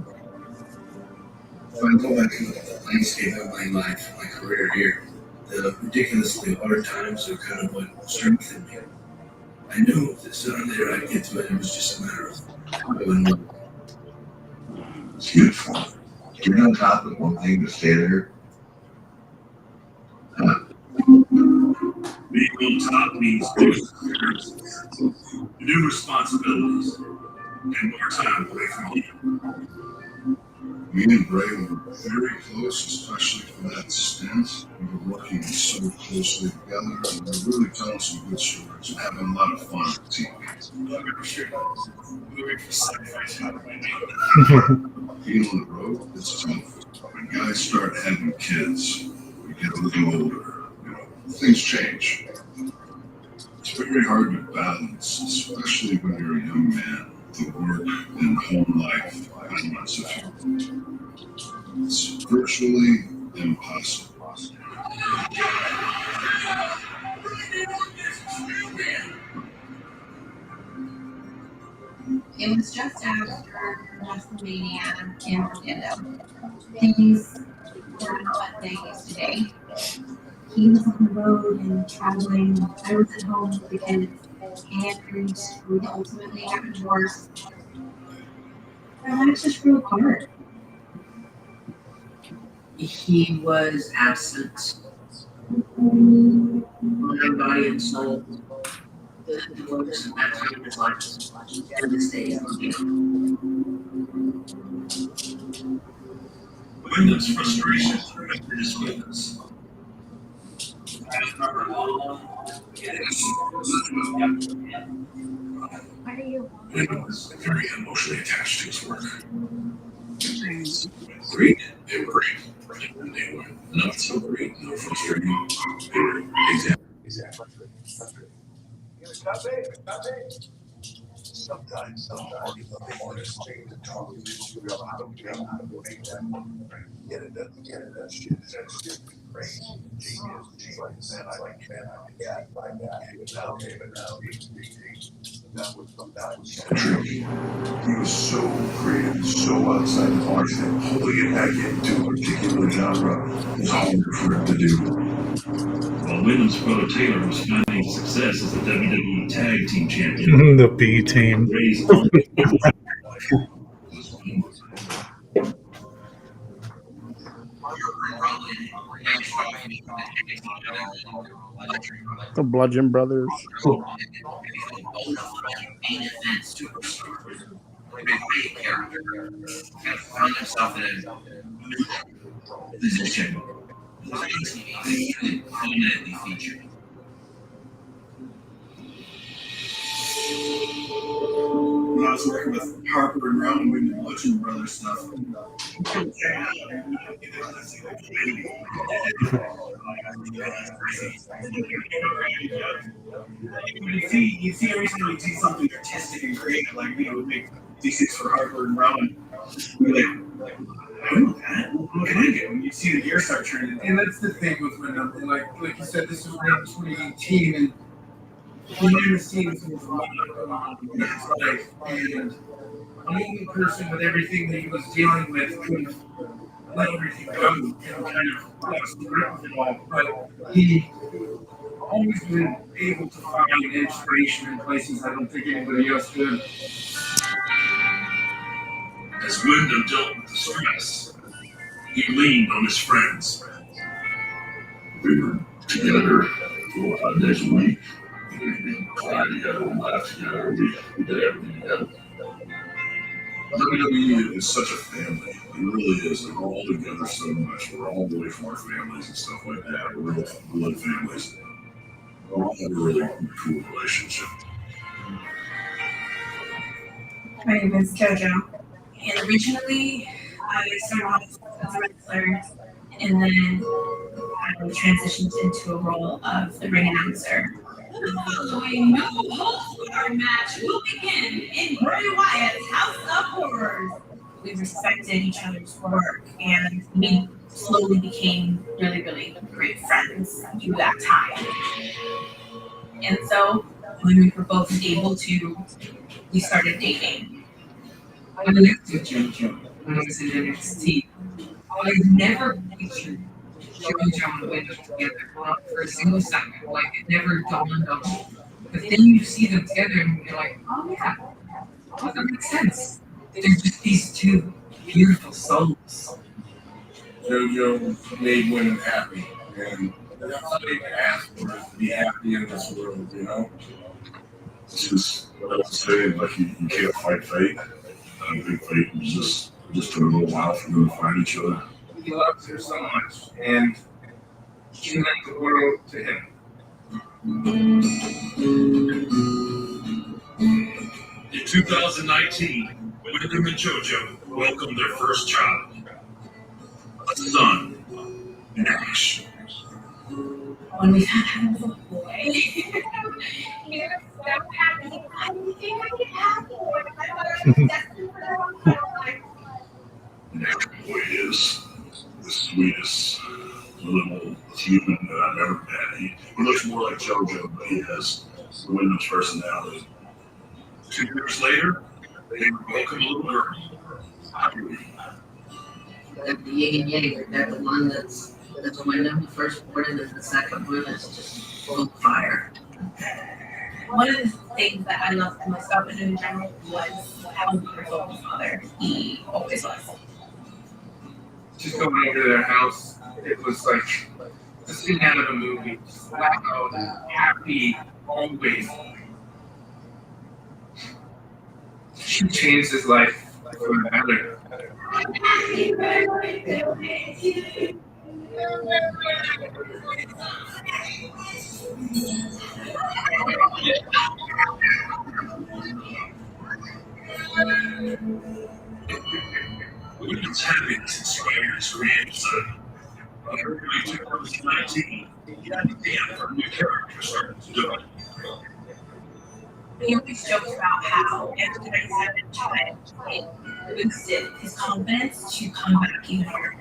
If I go back to the landscape of my life, my career here, the ridiculously hard times are kind of what strengthened me. I knew that sooner or later I'd get to it. It was just a matter of doing it. It's beautiful. You're on top of one thing to stay there. Being on top means new experiences, new responsibilities, and more time away from you. Me and Bray were very close, especially for that stint. We were working so closely together, and we were really telling some good stories and having a lot of fun with the team. Being on the road, it's tough. When guys start having kids, we get a little older. Things change. It's very hard to balance, especially when you're a young man, the work and home life balance of you. It's virtually impossible. It was just after WrestleMania in Orlando. Things were not what they used to be. He was on the road and traveling. I was at home with the kids. And we ultimately got divorced. Our lives just grew apart. He was absent mind, body, and soul. The divorce at that time of his life was devastating for me. Wyndham's frustration affected his focus. I remember all Wyndham was very emotionally attached to his work. Great, they were great. And they were not so great, no frustrating. They were exactly. Sometimes the hardest thing to talk to is how to make them get it done. That shit is crazy. Genius. Man, I like that. But now that was tricky. He was so creative, so outside the box that pulling it back into a particular genre was harder for him to do. While Wyndham's brother Taylor was finding success as the WWE Tag Team Champion, The B team. Ray's The Bludgeon Brothers. Main event superstars. Great character. And found himself in a new position. Prominently featured. when I was working with Harper and Rowan and the Bludgeon Brothers stuff. You see every time you see something artistic and creative, like, we make D6 for Harper and Rowan. You're like, I don't know that. What can I do? And you see the gear start turning. And that's the thing with Wyndham. Like you said, this was around 2018, and behind the scenes was a lot going on in his life. And the only person with everything that he was dealing with could let everything go and kind of lost the grip of it all. But he always been able to find inspiration in places I don't think anybody else could. As Wyndham dealt with the stress, he leaned on his friends. We were together 4 or 5 days a week. We cried together, we laughed together, we did everything together. WWE is such a family. It really is. We're all together so much. We're all away from our families and stuff like that. We're real blood families. We all have a really cool relationship. My name is JoJo, and originally I started off as a wrestler, and then I transitioned into a role of the ring announcer. The following no holds barred match will begin in Bray Wyatt's House of Horrors. We respected each other's work, and we slowly became really, really great friends through that time. And so when we were both able to, we started dating. I lived with JoJo when I was in NXT. I never pictured JoJo and Wyndham together, not for a single second. Like, it never dawned on me. But then you see them together and you're like, oh yeah, that makes sense. They're just these two beautiful souls. JoJo made women happy, and that's all they can ask for is to be happy in this world, you know? It's just what I was saying, like you can't fight fate. I think fate was just took a little while for them to find each other. He loves her so much, and she meant the world to him. In 2019, Wyndham and JoJo welcomed their first child, a son, Nash. When we found out it was a boy, we were so happy. I didn't think I could have a boy. I thought I was destined for a long time. Nash boy is the sweetest little human that I've ever met. He looks more like JoJo, but he has Wyndham's personality. 2 years later, they welcomed a little girl, Irene. The yin and yang, that the one that's Wyndham, the first one, and then the second one is just full of fire. one of the things that I loved the most about him in general was how wonderful of a father he always was. Just going over to their house, it was like a scene out of a movie. Just loud, happy, always. She changed his life for the better. Women's happiness inspires grandson. But early 2019, the idea for new characters started to develop. He always jokes about how after he had a child, it boosted his confidence to come back even harder.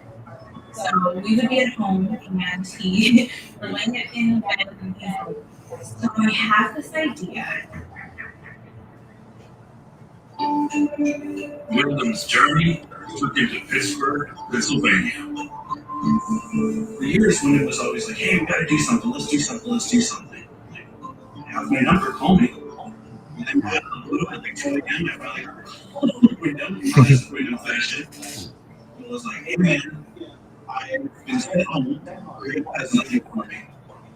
So we would be at home and he was laying in bed and he's like, so I have this idea. Wyndham's journey took him to Pittsburgh, Pennsylvania. For years, when it was always like, hey, we gotta do something, let's do something. Like, have my number, call me. And then we got a little bit like 2 a.m. I finally called Wyndham, Wyndham fashion. It was like, hey man, I've been sitting at home, Greg has nothing for me.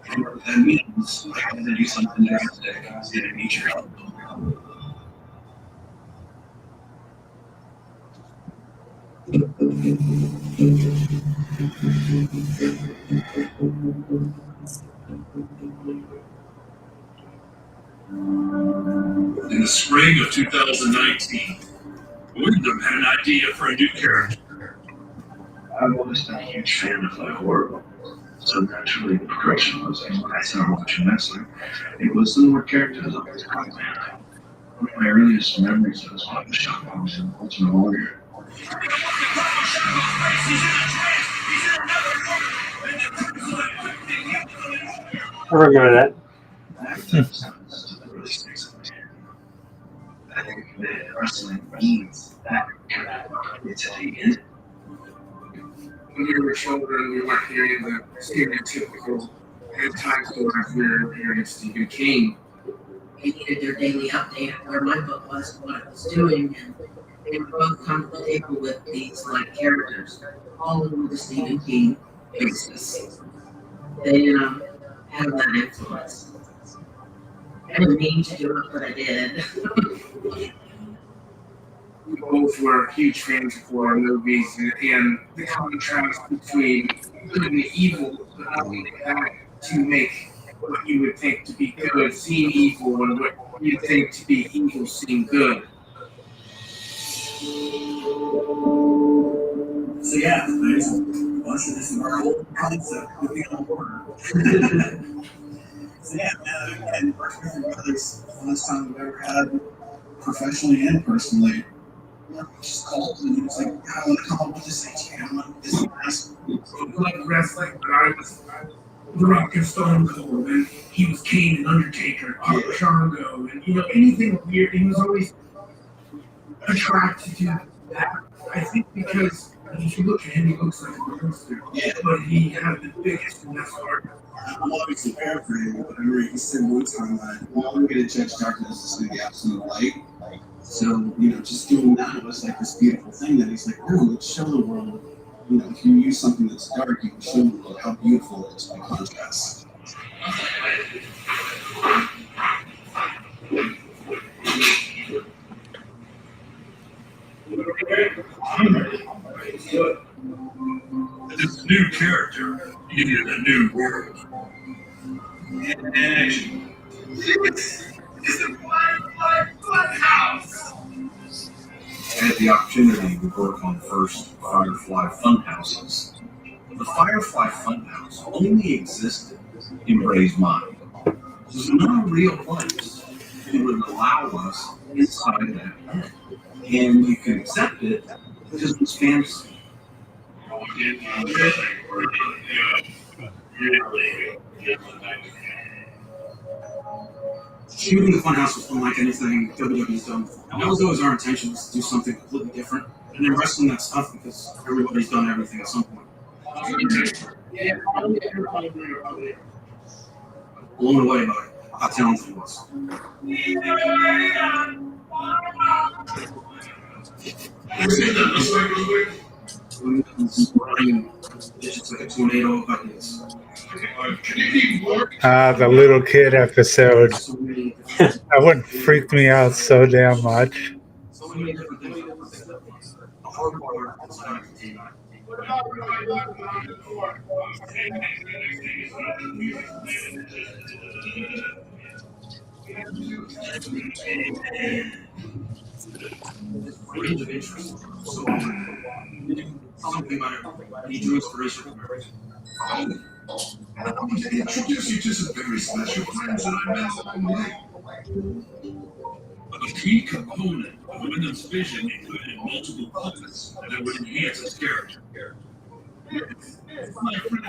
And what that means, I have to do something drastic and I need your help. In the spring of 2019, Wyndham had an idea for a new character. I've always been a huge fan of like horror. So naturally, the progression was like, when I started watching wrestling, it was the more characters always coming back. One of my earliest memories was one of the shop bombs in Ultimate Warrior. I remember that. That really sticks in my head. I think that wrestling needs that kind of identity in it. When we were children, we weren't hearing the stereotypical anti-stories. We were hearing Stephen King. They needed their daily update of where my book was, what it was doing, and they would both come to the table with these like characters, all over the Stephen King basis. They have that influence. I didn't mean to do it, but I did. We both were huge fans of horror movies, and the contrast between good and evil, but not only that, to make what you would think to be good seem evil, and what you think to be evil seem good. So yeah, there's a bunch of this Marvel concept moving on horror. So yeah, and working with your brothers, the funnest time I've ever had, professionally and personally. Just called and he was like, I want to come up with this idea. I want this nice. I loved wrestling, but I was The Rock and Stone Cold, and he was Kane and Undertaker, Shango, and anything weird. He was always attracted to that. I think because if you look at him, he looks like a monster. Yeah. But he had the biggest and best heart. I'm obviously paraphrasing, but I remember he said one time that, well, I'm going to judge darkness as going to be absolute light. So, just doing that was like this beautiful thing that he's like, oh, let's show the world, if you use something that's dark, you can show the world how beautiful it is by contrast. This new character needed a new world. And this is the Firefly Funhouse. I had the opportunity to work on the first Firefly Funhouses. The Firefly Funhouse only existed in Bray's mind. It was not a real place. It would allow us inside that head. And you can accept it because it was fantasy. Shooting the Funhouse was unlike anything WWE's done before. And that was always our intention, was to do something completely different. And then wrestling that stuff because everybody's done everything at some point. Yeah, Blown away by it. I'll tell you once. It's just like a tornado of onions. The little kid episode. That one freaked me out so damn much. So many different things. The hard part is not continuing. Range of interest. So something about it. He drew inspiration from her. I want to introduce you to some very special friends that I met along the way. A key component of Wyndham's vision included multiple puppets that would enhance his character. My friend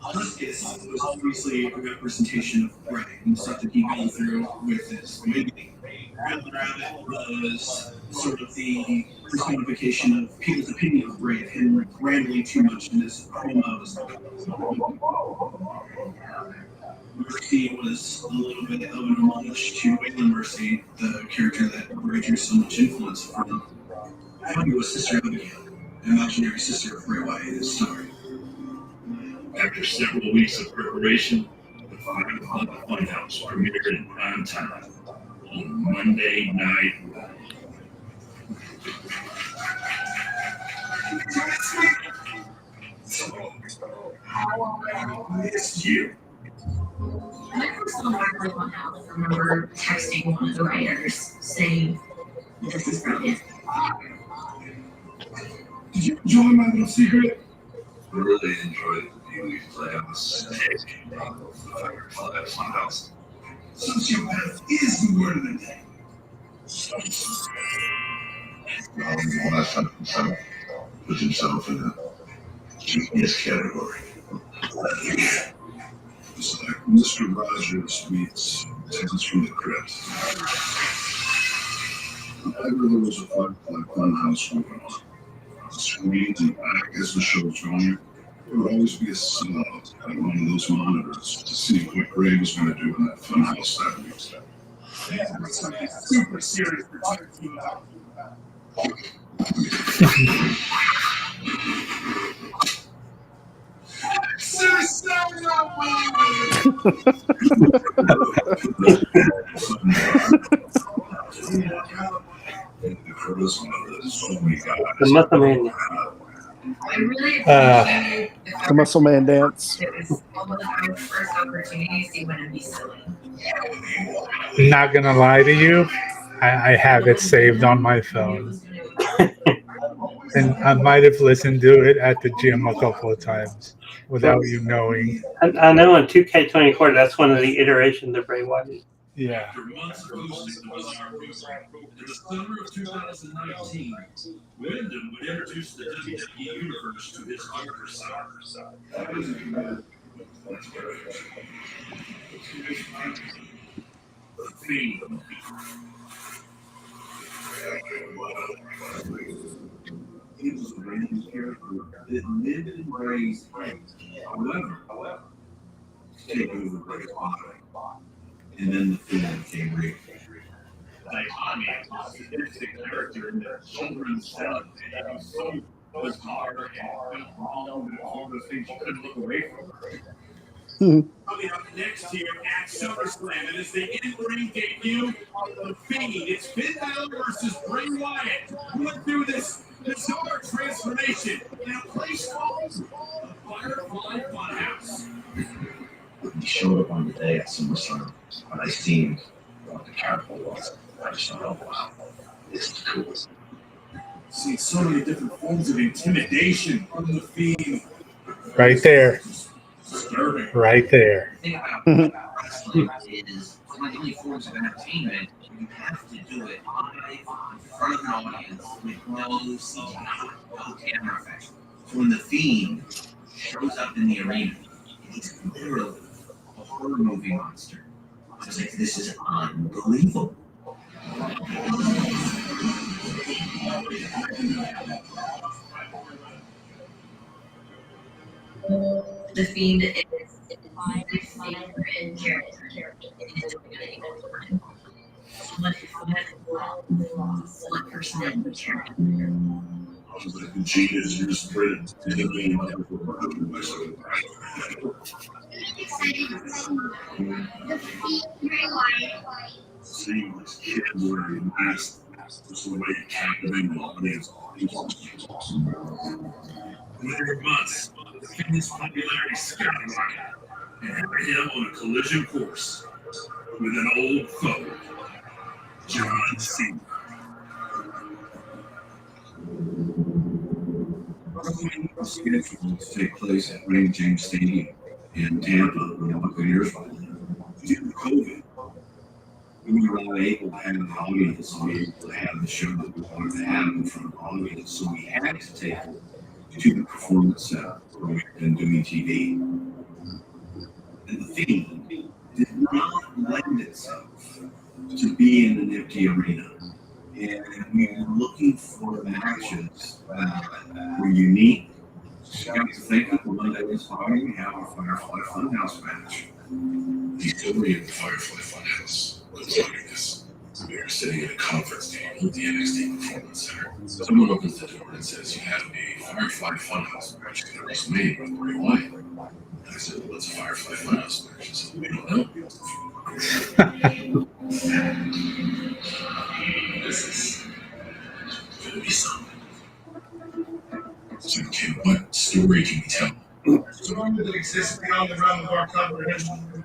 Huskus was obviously a representation of Bray and the stuff that he went through with this movie. Red Rabbit was sort of the personification of people's opinion of Bray, of him rambling too much in his promos. Mercy was a little bit of an homage to Waylon Mercy, the character that Bray drew so much influence from. Abby was Sister Abigail, an imaginary sister of Bray Wyatt in his story. After several weeks of preparation, the 5 o'clock Funhouse premiered in prime time on Monday Night Raw. How I missed you. When I first saw Marvel Funhouse, I remember texting one of the writers saying, "This is brilliant." Did you enjoy my little secret? I really enjoyed the Pee-wee Playhouse of the Firefly Funhouse. Sociopath is the word of the day. When I found himself, put himself in a genius category. It's like Mr. Rogers meets Tales from the Crypt. Whenever there was a Funhouse going on, the screens and back as the show was going, there would always be a sub at one of those monitors to see what Bray was going to do in that Funhouse that week. There was something super serious to talk to you about. The Muscle Man. I really appreciate The Muscle Man dance. it was almost our first opportunity to see Wyndham be silly. Not gonna lie to you, I have it saved on my phone. And I might have listened to it at the gym a couple of times without you knowing. I know in 2K24, that's one of the iterations of Bray Wyatt. Yeah. After months of hosting the bizarre movie, in the summer of 2019, Wyndham would introduce the WWE Universe to his darker side. The Fiend. He was a random character that lived in Bray's brain. However, take over Bray's body. And then the film became real. Dichotomy is a sadistic character in the children's film. He was so bizarre and wrong and all the things you couldn't look away from. Coming up next here at SummerSlam, it is the in-ring debut of The Fiend. It's Finn Balor versus Bray Wyatt. We went through this bizarre transformation in a place called the Firefly Funhouse. When he showed up on the day at SummerSlam, when I seen what the character was, I just thought, oh wow, this is cool. See so many different forms of intimidation from The Fiend. Right there. Disturbing. Right there. The thing about wrestling is one of the only forms of entertainment, you have to do it live in front of an audience with no CGI, no camera effects. So when The Fiend shows up in the arena, he's literally a horror movie monster. I was like, this is unbelievable. The Fiend is my favorite character in the beginning of time. Someone who has one personality character. I was like, Vegeta is your spread. The Defeat Bray Wyatt. seeing this kid wearing a mask was the way it captivated the audience. Within months, the Fiend's popularity skyrocketed and had him on a collision course with an old foe, John Cena. WrestleMania was scheduled to take place at Raymond James Stadium in Tampa when the Buccaneers were due to COVID. We were not able to have an audience to be able to have the show that we wanted to have in front of the audience, so we had to take it to the performance center where we've been doing TV. And the Fiend did not lend itself to be in an empty arena. And we were looking for matches that were unique. So I got to think of one day this morning, we have a Firefly Funhouse match. The story of the Firefly Funhouse was like this. We were sitting at a conference table at the NXT Performance Center. Someone opens the door and says, "You have a Firefly Funhouse match at WrestleMania with Bray Wyatt." And I said, "Well, what's a Firefly Funhouse match?" He said, "We don't know." This is going to be something. So, okay, what story can we tell? Story that exists beyond the realm of our comprehension.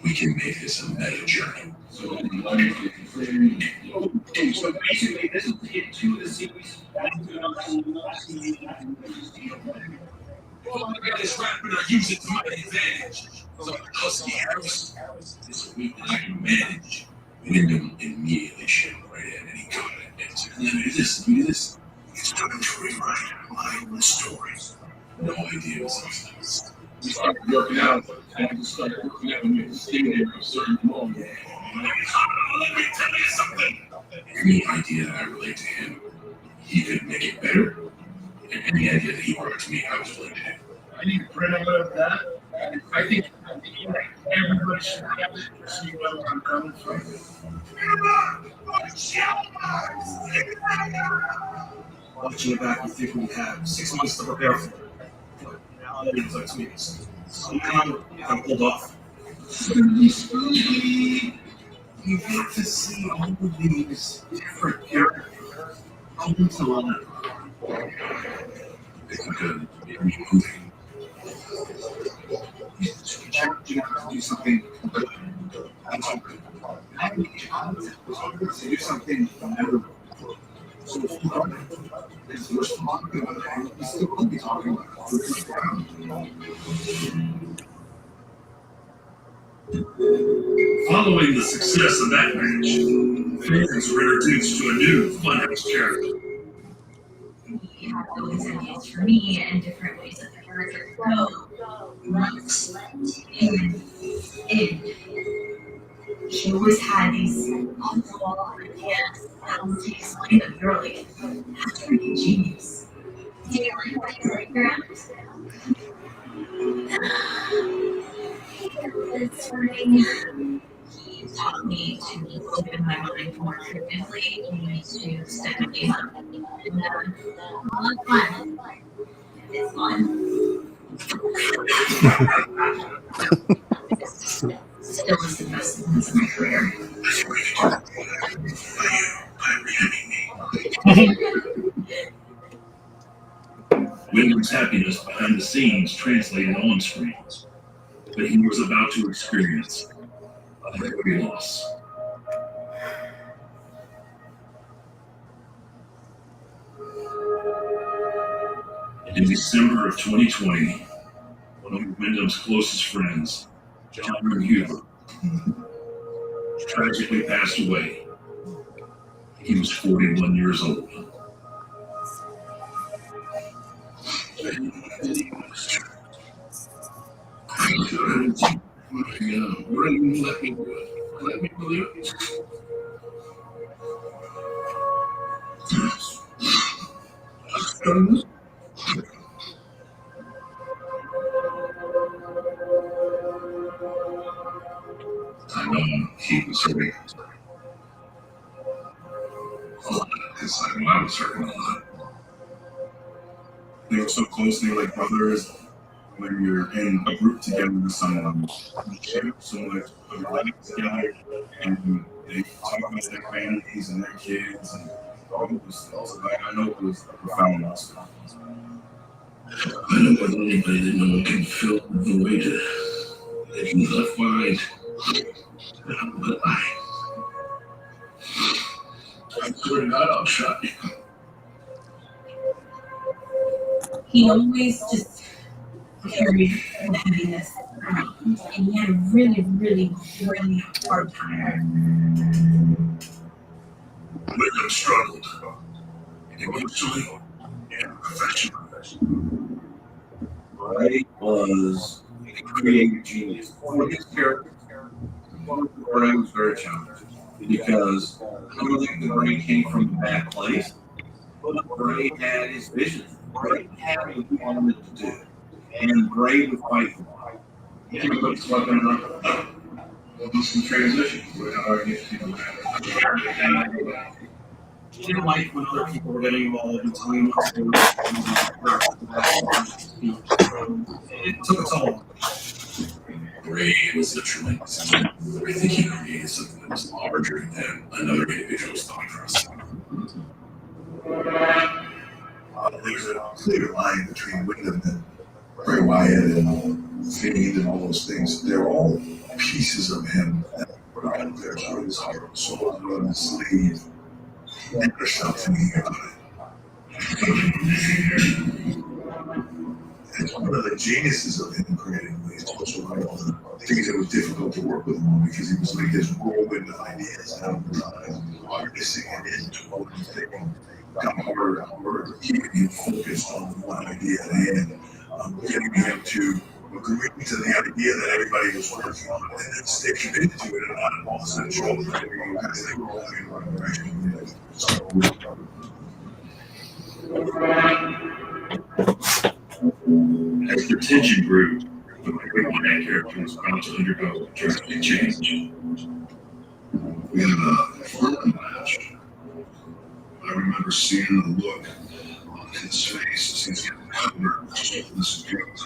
We can make this a meta journey. So basically, this is hit 2 of the series. Well, I got this rap, but I use it to my advantage. So Husky Harris is a week that I can manage. Wyndham immediately showed right in, and he got it. And said, "Let me do this. It's time to rewrite my own story." No idea what's next. We started working out, and we started working out when we stayed there a certain moment. Let me tell you something. Any idea that I relate to him, he could make it better. And any idea that he brought to me, I was willing to do. I need to print out of that. I think everybody should have it to see where I'm coming from. Watching it back, you think we have 6 months to prepare for it. But now it's like 2 weeks. Somehow, I pulled off. You get to see all of these different characters come to life. It's like a movie. You challenge to do something good. I need to do something memorable. So if you don't, it's the responsibility that you still will be talking about. Following the success of that match, fans were introduced to a new Funhouse character. We have those ideas for me and different ways that the characters go. Lux in. She always had these on-the-wall ideas. How to explain them? You're like, that's freaking genius. Do you like my playground? This morning, he taught me to open my mind more creatively and to step my game up. And a lot of fun. It's fun. Still is the best moments of my career. Wyndham's happiness behind the scenes translated on screen, but he was about to experience a heavy loss. In December of 2020, one of Wyndham's closest friends, John Huber, tragically passed away. He was 41 years old. Let me believe it. was hurting a lot. They were so close, they were like brothers. When you're in a group together with someone, you share so much of your life together, and they talk about their families and their kids and all those things. I know it was a profound loss. I know more than anybody that no one can fill the void that he left behind. But I swear to God, I'll try. He always just carried the heaviness around, and he had a really, really, really hard time. William struggled emotionally and professionally. Bray was a creative genius. For his character, Bray was very challenging because I don't think that Bray came from a bad place, but Bray had his vision. Bray had what he wanted to do, and Bray would fight for it. He was talking about some transitions with how I get people. He didn't like when other people were getting involved in telling him what to do. It took a toll. Bray was a tremendous. I think he created something that was larger than another individual's thought process. There's a clear line between Wyndham and Bray Wyatt and Fiend and all those things. They're all pieces of him that were out there through his heart and soul on his sleeve. Never stopped thinking about it. It's one of the geniuses of him creatively. It's also one of the things that was difficult to work with him because he was like this whirlwind of ideas and harnessing it into one thing. Got harder and harder, keeping him focused on one idea at hand, getting him to agree to the idea that everybody was working on and then stay committed to it and not all of a sudden show up because they were all in one direction. As the tension grew, the Bray Wyatt character was about to undergo drastic change. We had a foreman match. I remember seeing the look on his face as he's getting covered with this guilt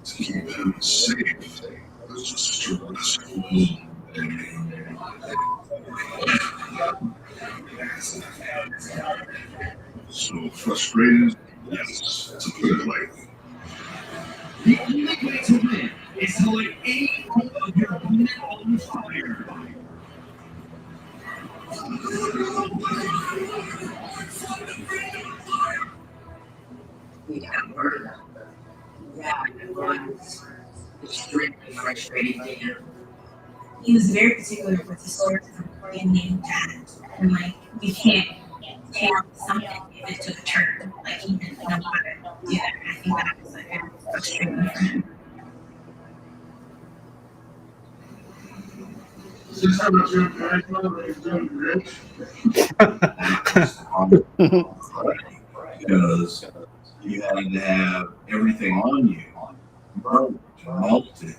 to keep him safe. It was just a restful so frustrated, yes, to put it lightly. The only way to win is to light any of your opponent on fire. We got murdered. That was extremely frustrating to him. He was very particular with his story from being named that. And like, you can't tell something if it took a turn. Like, he didn't know how to do that. I think that was like very frustrating for him. Because you had to have everything on you, burnt, melted,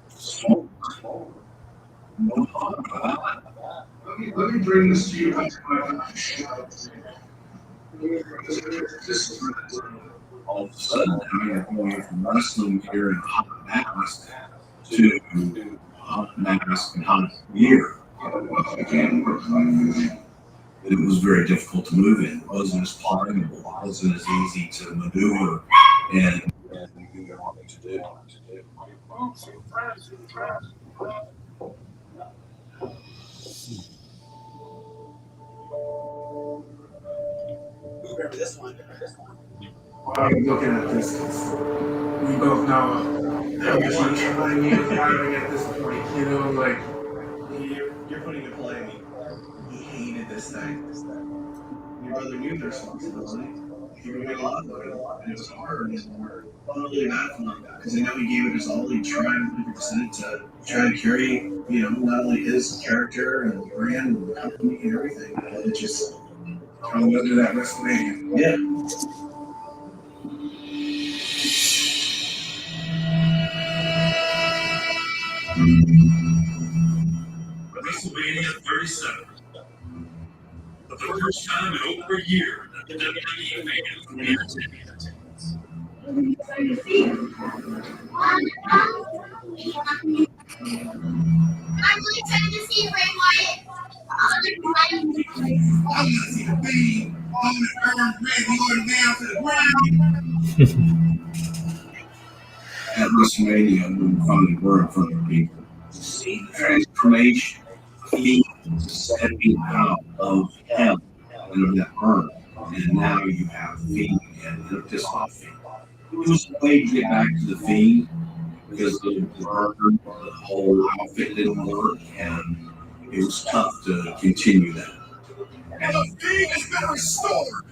smoked. No thought about that. Let me bring this to you. All of a sudden, you're going from wrestling gear and hot mask to hot mask and hot gear. It was very difficult to move in. It wasn't as pliable. It wasn't as easy to maneuver and do everything to do. Remember this one. I'm looking at this. We both know how much time you're having at this point. You know, like you're putting a play. He hated this thing. Your brother knew the responsibility. He really made a lot of it, and it was hard. It wasn't really bad for him because I know he gave it his all. He tried 100% to try to carry, not only his character and brand and company and everything, but it just come under that WrestleMania. Yeah. WrestleMania 37. For the first time in over a year, The WWE fans will be in attendance. I'm really excited to see Bray Wyatt. I want to see the Fiend on the earth, Randy Orton down to the ground. At WrestleMania, when we finally were in front of people, to see the transformation, Fiend stepping out of hell and of that burn, and now you have Fiend again, and a pissed off Fiend. It was a way to get back to the Fiend because of the burn, the whole outfit didn't work, and it was tough to continue that. And the Fiend has been restored.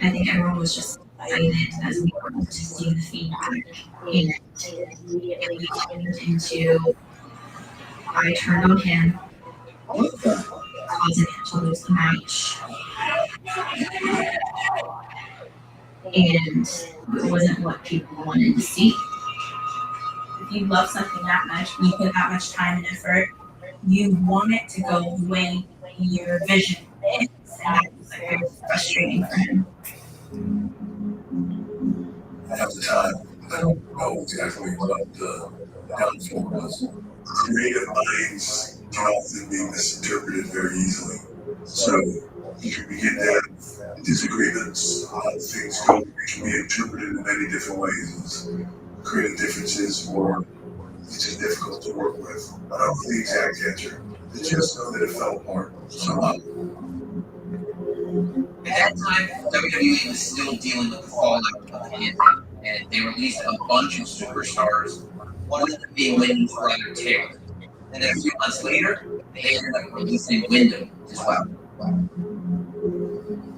I think everyone was just excited as we were to see the feedback, and immediately turned into I turned on him, causing him to lose the match. And it wasn't what people wanted to see. If you love something that much and you put that much time and effort, you want it to go the way your vision is. And that was like very frustrating for him. At the time, I don't know exactly what the downfall was. Creative minds can often be misinterpreted very easily. So you can begin to have disagreements on how things go. It can be interpreted in many different ways. Creative differences, or it's just difficult to work with. I don't know the exact answer. I just know that it fell apart somehow. At that time, WWE was still dealing with the fallout of the pandemic, and they released a bunch of superstars, one of them being Lynn's brother Taylor. And then a few months later, they ended up releasing Wyndham as well.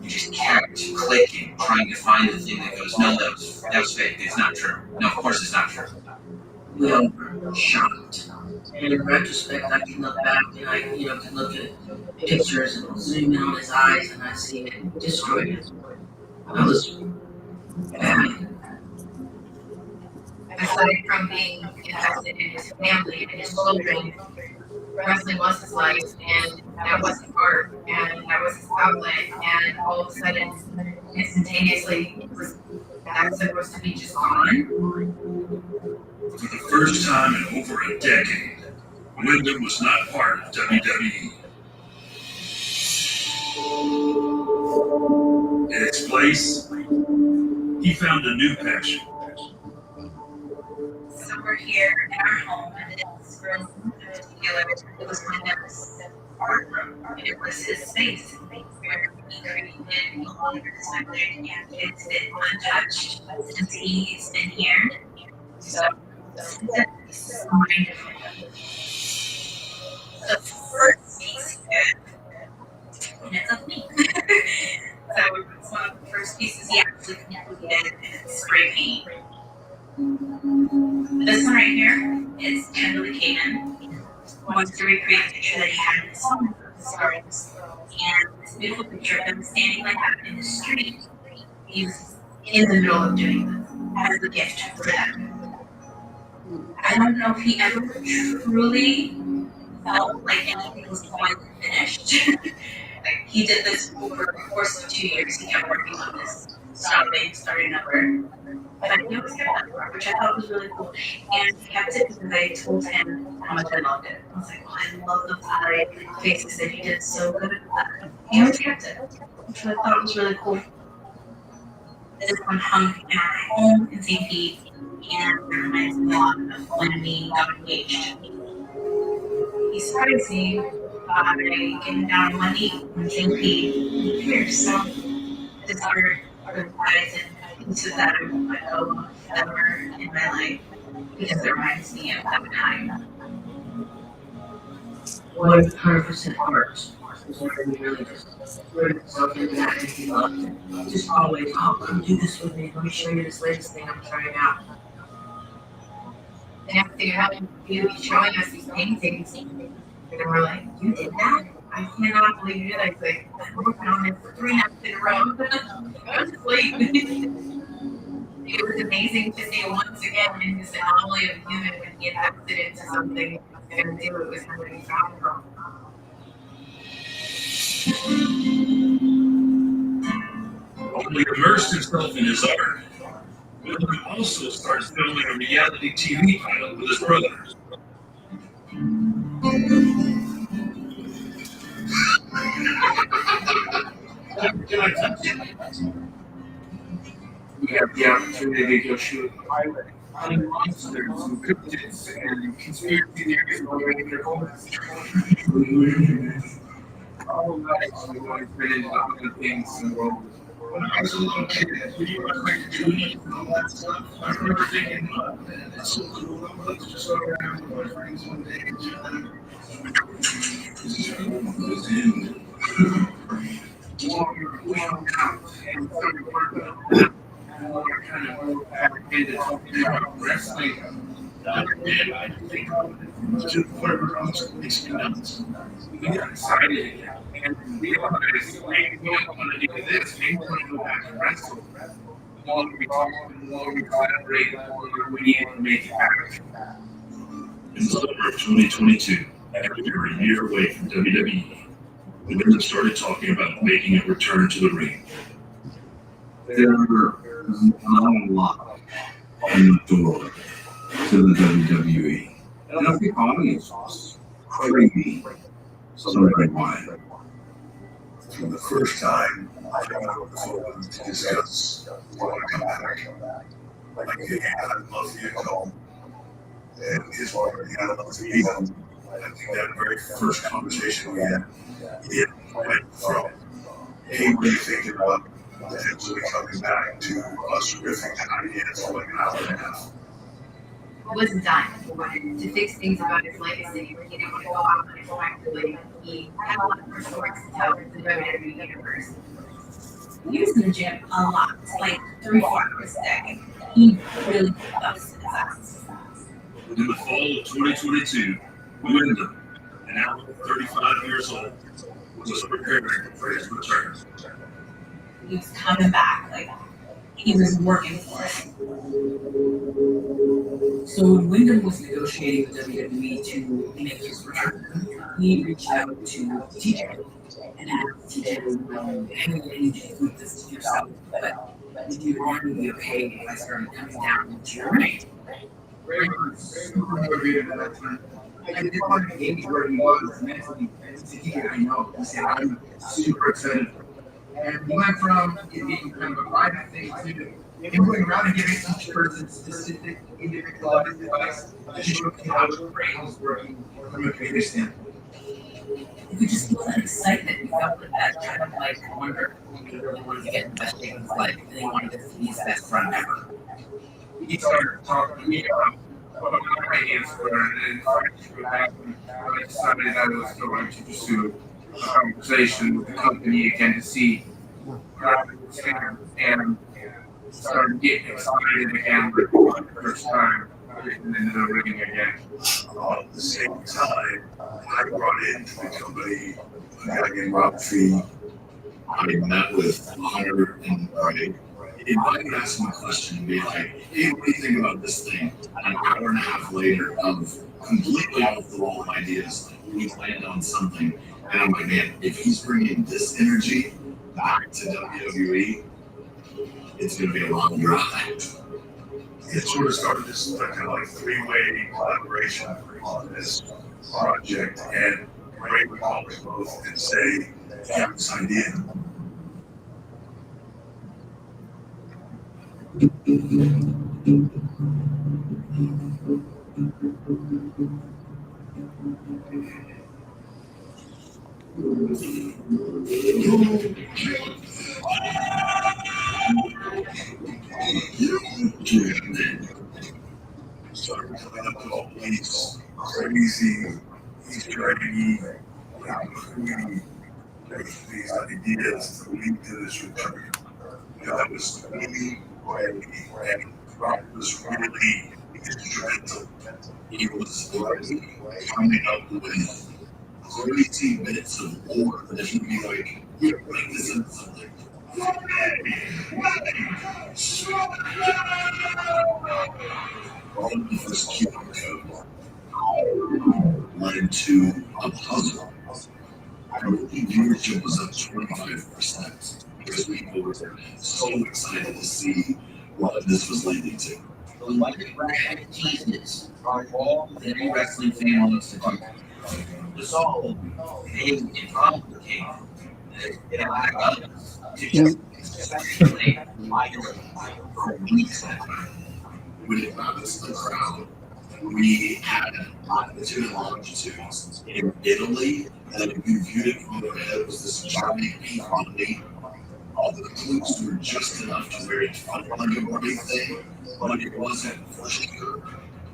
You just kept clicking, trying to find the thing that goes, no, that was fake. It's not true. No, of course it's not true. We all were shocked. And in retrospect, I can look back and I, can look at pictures and zoom in on his eyes and I see it destroyed him. That was bad. Aside from being invested in his family and his children, wrestling was his life, and that was his art, and that was his outlet, and all of a sudden, instantaneously, that was supposed to be just gone. For the first time in over a decade, Wyndham was not part of WWE. In its place, he found a new passion. So we're here in our home, and this room in particular, it was Wyndham's art room. It was his space where he created all of his subject, and it's been untouched since he's been here. So this is mine. The first piece and it's of me. So it's one of the first pieces he actually completed in spray paint. This one right here is Kimberly Kamen. Wants to recreate a picture that he had in his home with his gardens. And this beautiful picture of him standing like that in the street. He was in the middle of doing this as a gift for them. I don't know if he ever truly felt like anything was quite finished. Like he did this over the course of 2 years. He kept working on this, stopping, starting over. But I knew it was kept that far, which I thought was really cool. And he kept it because I told him how much I loved it. I was like, oh, I love the pie faces that he did so good at that. He always kept it, which I thought was really cool. This one hung in our home in St. Pete, and it reminds me a lot of when we got engaged. He surprised me by getting down on one knee in St. Pete here. So this art provides and pieces that I won't let go of ever in my life because it reminds me of that time. 100% art. Is what he really just threw himself into that and he loved it. Just always, oh, come do this with me. Let me show you this latest thing I'm trying out. And after having you showing us these paintings, and we're like, you did that? I cannot believe you did that. It's like, I've been working on it for 3 nights in a row. I was asleep. It was amazing to see once again in this anomaly of human when he invested into something and do it was really powerful. While he immersed himself in his art, Miller also started filming a reality TV pilot with his brother. Can I touch it? We have the opportunity to go shoot a pilot hunting monsters and cryptids and conspiracy theories going their homes. All night, we've always been into other things in the world. When I was a little kid, we were like Judy and all that stuff. I remember thinking, oh man, that's so cool. I'm about to just go around with my friends one day and chill out. We hung out and started working on that. And I kind of moved back into talking about wrestling. I think just whatever else makes me nuts. We got excited and realized, hey, we don't want to do this. We want to go back and wrestle. The longer we talk, the longer we collaborate, the longer we need to make it happen. In summer of 2022, after we were a year away from WWE, the women started talking about making a return to the ring. There are not a lot on the door to the WWE. And I think audience was crazy. So Bray Wyatt. For the first time, I got over the phone to discuss want to come back. Like, hey, I'd love for you to come. And his partner, I'd love to meet him. I think that very first conversation we had, it went from, hey, what are you thinking about potentially coming back to us riffing ideas for like an hour and a half? It wasn't done. He wanted to fix things about his legacy. He didn't want to go out unexpectedly. He had a lot more stories to tell for the WWE universe. He was in the gym a lot, like 3-4 hours a day. He really busted his ass. In the fall of 2022, Wyndham, an now 35 years old, was preparing for his return. He was coming back, like he was working for it. So when Wyndham was negotiating with WWE to make his return, he reached out to TJ and asked TJ, hey, I need you to keep this to yourself, but would you want be okay if I started coming down to your ring? Ray was super motivated at that time. I did want to gauge where he was mentally and physically. I know. He said, I'm super excited. And he went from it being kind of a private thing to him going around and giving each person specific individualized advice to show how the brain was working from a creative standpoint. You could just feel that excitement. You felt that kind of like wonder. He really wanted to get in the best shape of his life, and he wanted to be his best friend ever. He started talking to me about what my ideas were, and started to go back, and I decided I was going to pursue a conversation with the company again to see how it would stand, and started getting excited again for the first time, getting into the ring again. At the same time, I brought into the company a guy named Rob Fee. I met with Hunter and Bray. If I could ask him a question and be like, hey, what do you think about this thing? An hour and a half later of completely off the wall ideas, we planned on something. And I'm like, man, if he's bringing this energy back to WWE, it's going to be a long drive. It sort of started this kind of like three-way collaboration on this project, and Ray would call us both and say, I have this idea. Started coming up with all these crazy Easter eggy, these ideas to lead to this return. That was really great, and Rob was really instrumental. He was already coming up with crazy bits of lore that he'd be like, here, make this into something. All of the first QR code led to a puzzle. Our viewership was up 25%. because people were so excited to see what this was leading to. The light bracket teases are all that any wrestling fan wants to do. The all vague and complicated. It allowed us to just speculate idly for weeks at a time. When it bounced the crowd, we had latitude and longitude in Italy, and if you viewed it from overhead, it was this giant peak on me. All the clues were just enough to where it felt like a running thing, but it wasn't for sure.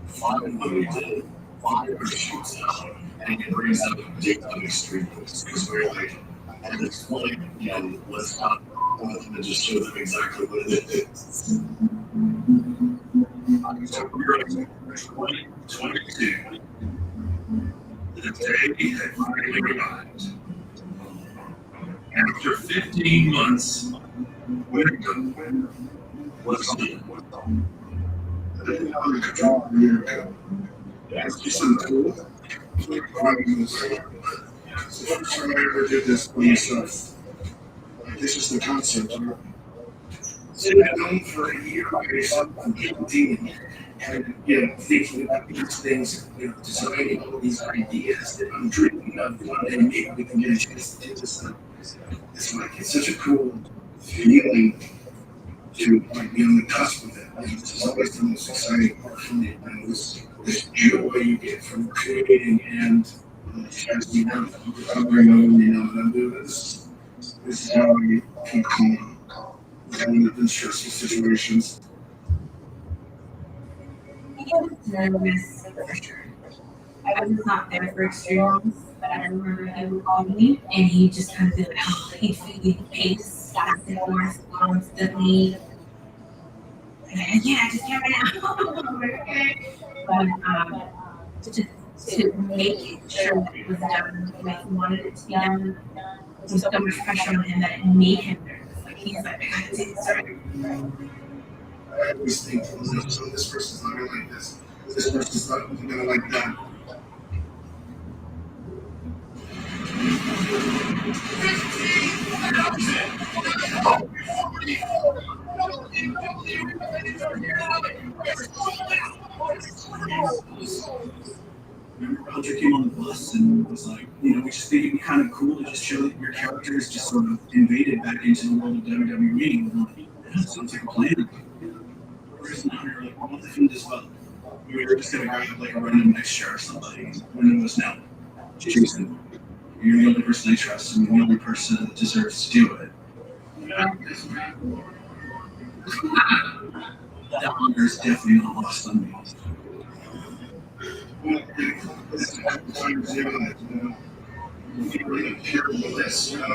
Finally, when we did, fire shoots out, and it brings up a big extreme because we're like, at this point, let's not let them just show them exactly what it is. October 2022, the day had finally arrived. After 15 months, Wyndham was in. I didn't know I could draw a year ago. That's just something cool. The first time I ever did this by myself. Like, this is the concept. Sitting at home for a year by yourself and painting and thinking about these things, designing all these ideas that I'm dreaming of. One day maybe we can get a chance to do this. It's such a cool feeling to be on the cusp of it. This is always the most exciting part for me. This joy you get from creating and as recovering on what I'm doing. This is how I keep calm in stressful situations. He was nervous for sure. I was not there for extremes, but I remember he would call me and he'd just kind of be like, oh, he'd pace back and forth constantly. Yeah, just get right now. Okay. But to make sure that it was done the way he wanted it to be done, there was so much pressure on him that it made him nervous. Like he's like, I gotta do this right. I always think, so this person's not gonna like this. This person's not gonna like that. Remember Roger came on the bus and was like, we just think it'd be kind of cool to just show that your characters just sort of invaded back into the world of WWE. And I'm like, that sounds like a plan. Whereas now you're like, what if you this well? We were just going to grab like a random extra or somebody. And it was now, Jason, you're the only person I trust and the only person that deserves to do it. That honor is definitely not lost on me. This is the time to do it, you really pure bliss, You're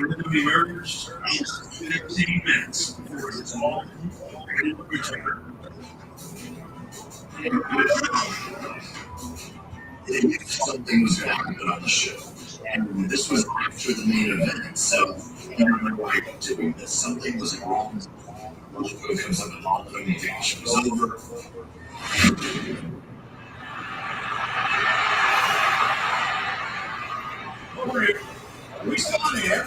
going to be murdered 15 minutes before it's all ready to return. Something was going to happen on the show. And this was after the main event, so I don't know why I'm doing this. Something was wrong. Logo comes up and all of them, the show was over. Alright, we still on here.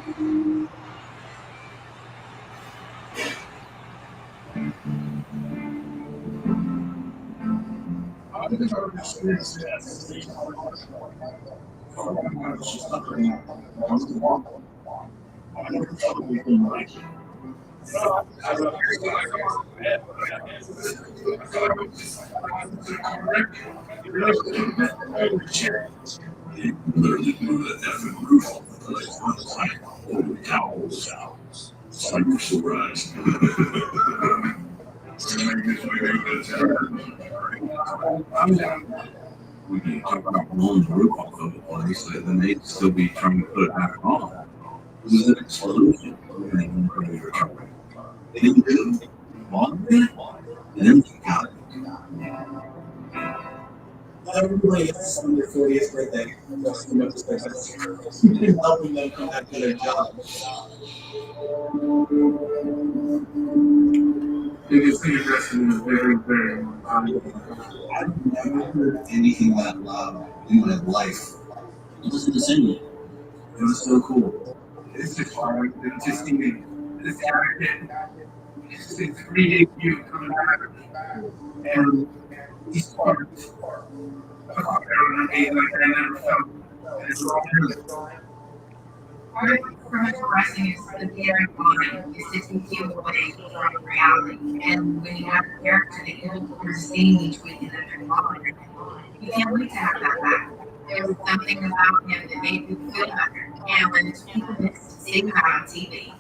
I think I've experienced that. I was just suffering on the wall. I never felt anything like it. I thought literally blew the effing roof off the place. I was like, holy cow, it's like we're surprised. We can talk about blowing the roof off of the place, and then they'd still be trying to put it back on. It was an explosion. They didn't do it. One bit, and then they got it. Everybody else on their 40th birthday, helping them come back to their job. Biggest thing wrestling is very, very long time. I've never heard anything that loud in my life. It was insane. It was so cool. It's just hard. It's just even this arrogant. It's reading you coming back. And these parts. I never felt. It's all Part of professional wrestling is the very line is to take you away from reality. And when you have a character that you don't understand each week in their line, you can't wait to have that back. There was something about him that made people feel better. And when people get to see that on TV,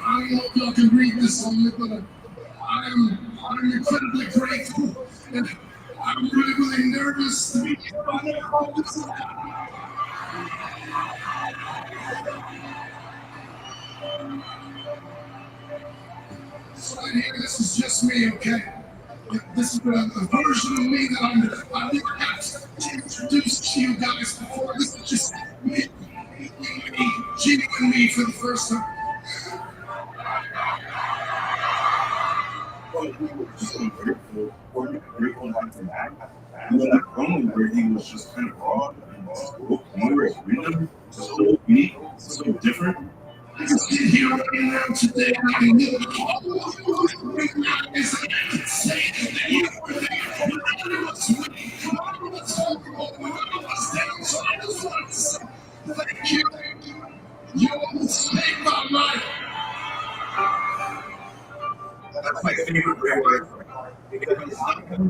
I don't know if y'all can read this on me, but I'm incredibly grateful, and I'm really, really nervous to be here. So here, this is just me, okay? This is a version of me that I never got to introduce to you guys before. This is just me, genuine me for the first time. Well, we were so grateful. We're grateful to have him back. And then that promo where he was just kind of raw and spoke more as freedom, so unique, so different. I can sit here right now today and I can recognize and I can say that you were there. None of us winning, none of us horrible, none of us down. So I just want to say thank you. You almost saved my life. That's my favorite Bray Wyatt because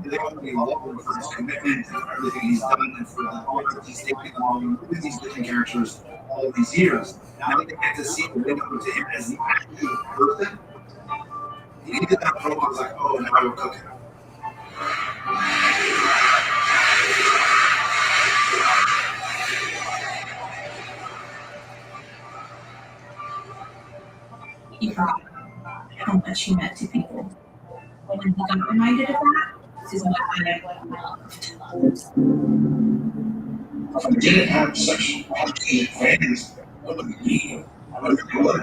they only love him for his commitment and for everything he's done and for the honor he's taken along with these different characters all these years. Now they get to see the window to him as the actual person. He did that promo, I was like, oh, now we're cooking. He forgot how much he meant to people. When he got reminded of that, this is what I loved. I didn't have such passionate fans of me. I was good.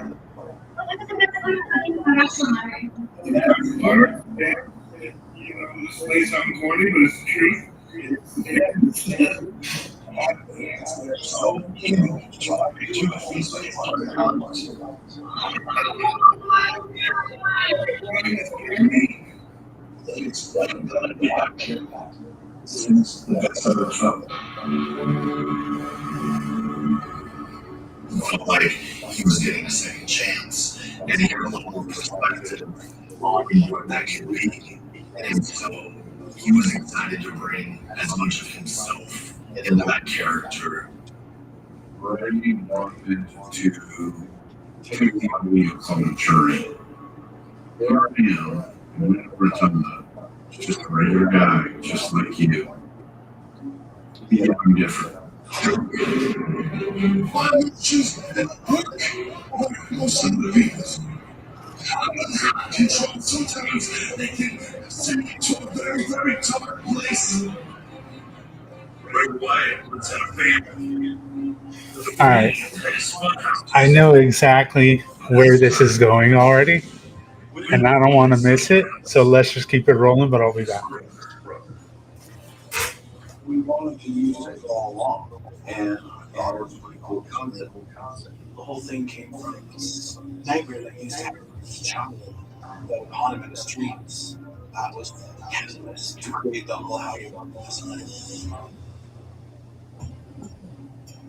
You know, this may sound corny, but it's the truth. They're so huge. So I picture my face like $100. It's like I'm gonna be out here since the best I've ever felt. Felt like he was getting a second chance and he had a little more perspective on what that could be. And so he was excited to bring as much of himself into that character. Bray wanted to take the audience on a journey. There I am, in Rotunda, just a regular guy, just like you. Yeah, I'm different. My emotions and work are most of the people's. I'm not control. Sometimes they can send me to a very, very dark place. Bray Wyatt, let's have a family. All right. I know exactly where this is going already. and I don't want to miss it. So let's just keep it rolling. But I'll be back. We wanted to use it all along, and I thought it was a pretty cool concept. The whole thing came from this nightmare that I used to have as a child that would haunt him in the streets. I was the catalyst to create the whole house design.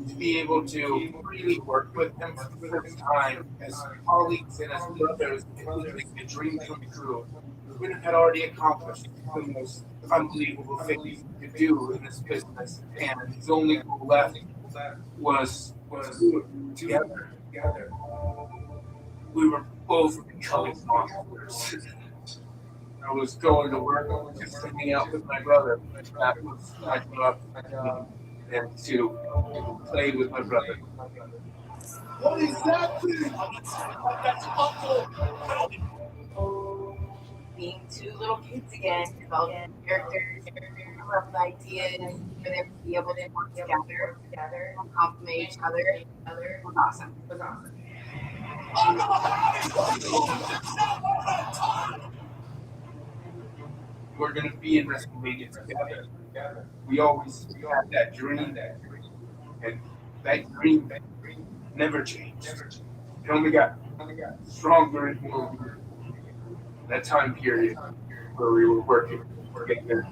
To be able to really work with him for the first time as colleagues and as brothers, it was like a dream come true. We had already accomplished the most unbelievable things we could do in this business, and the only goal left was to together. We were both becoming monsters. I was going to work, just hanging out with my brother. That was my job, and to play with my brother. What exactly? That's awful. Being two little kids again, developing characters, coming up with ideas for them to be able to work together and complement each other was awesome. We're going to be in WrestleMania together. We always had that dream, and that dream never changed. It only got stronger and more real. That time period where we were working together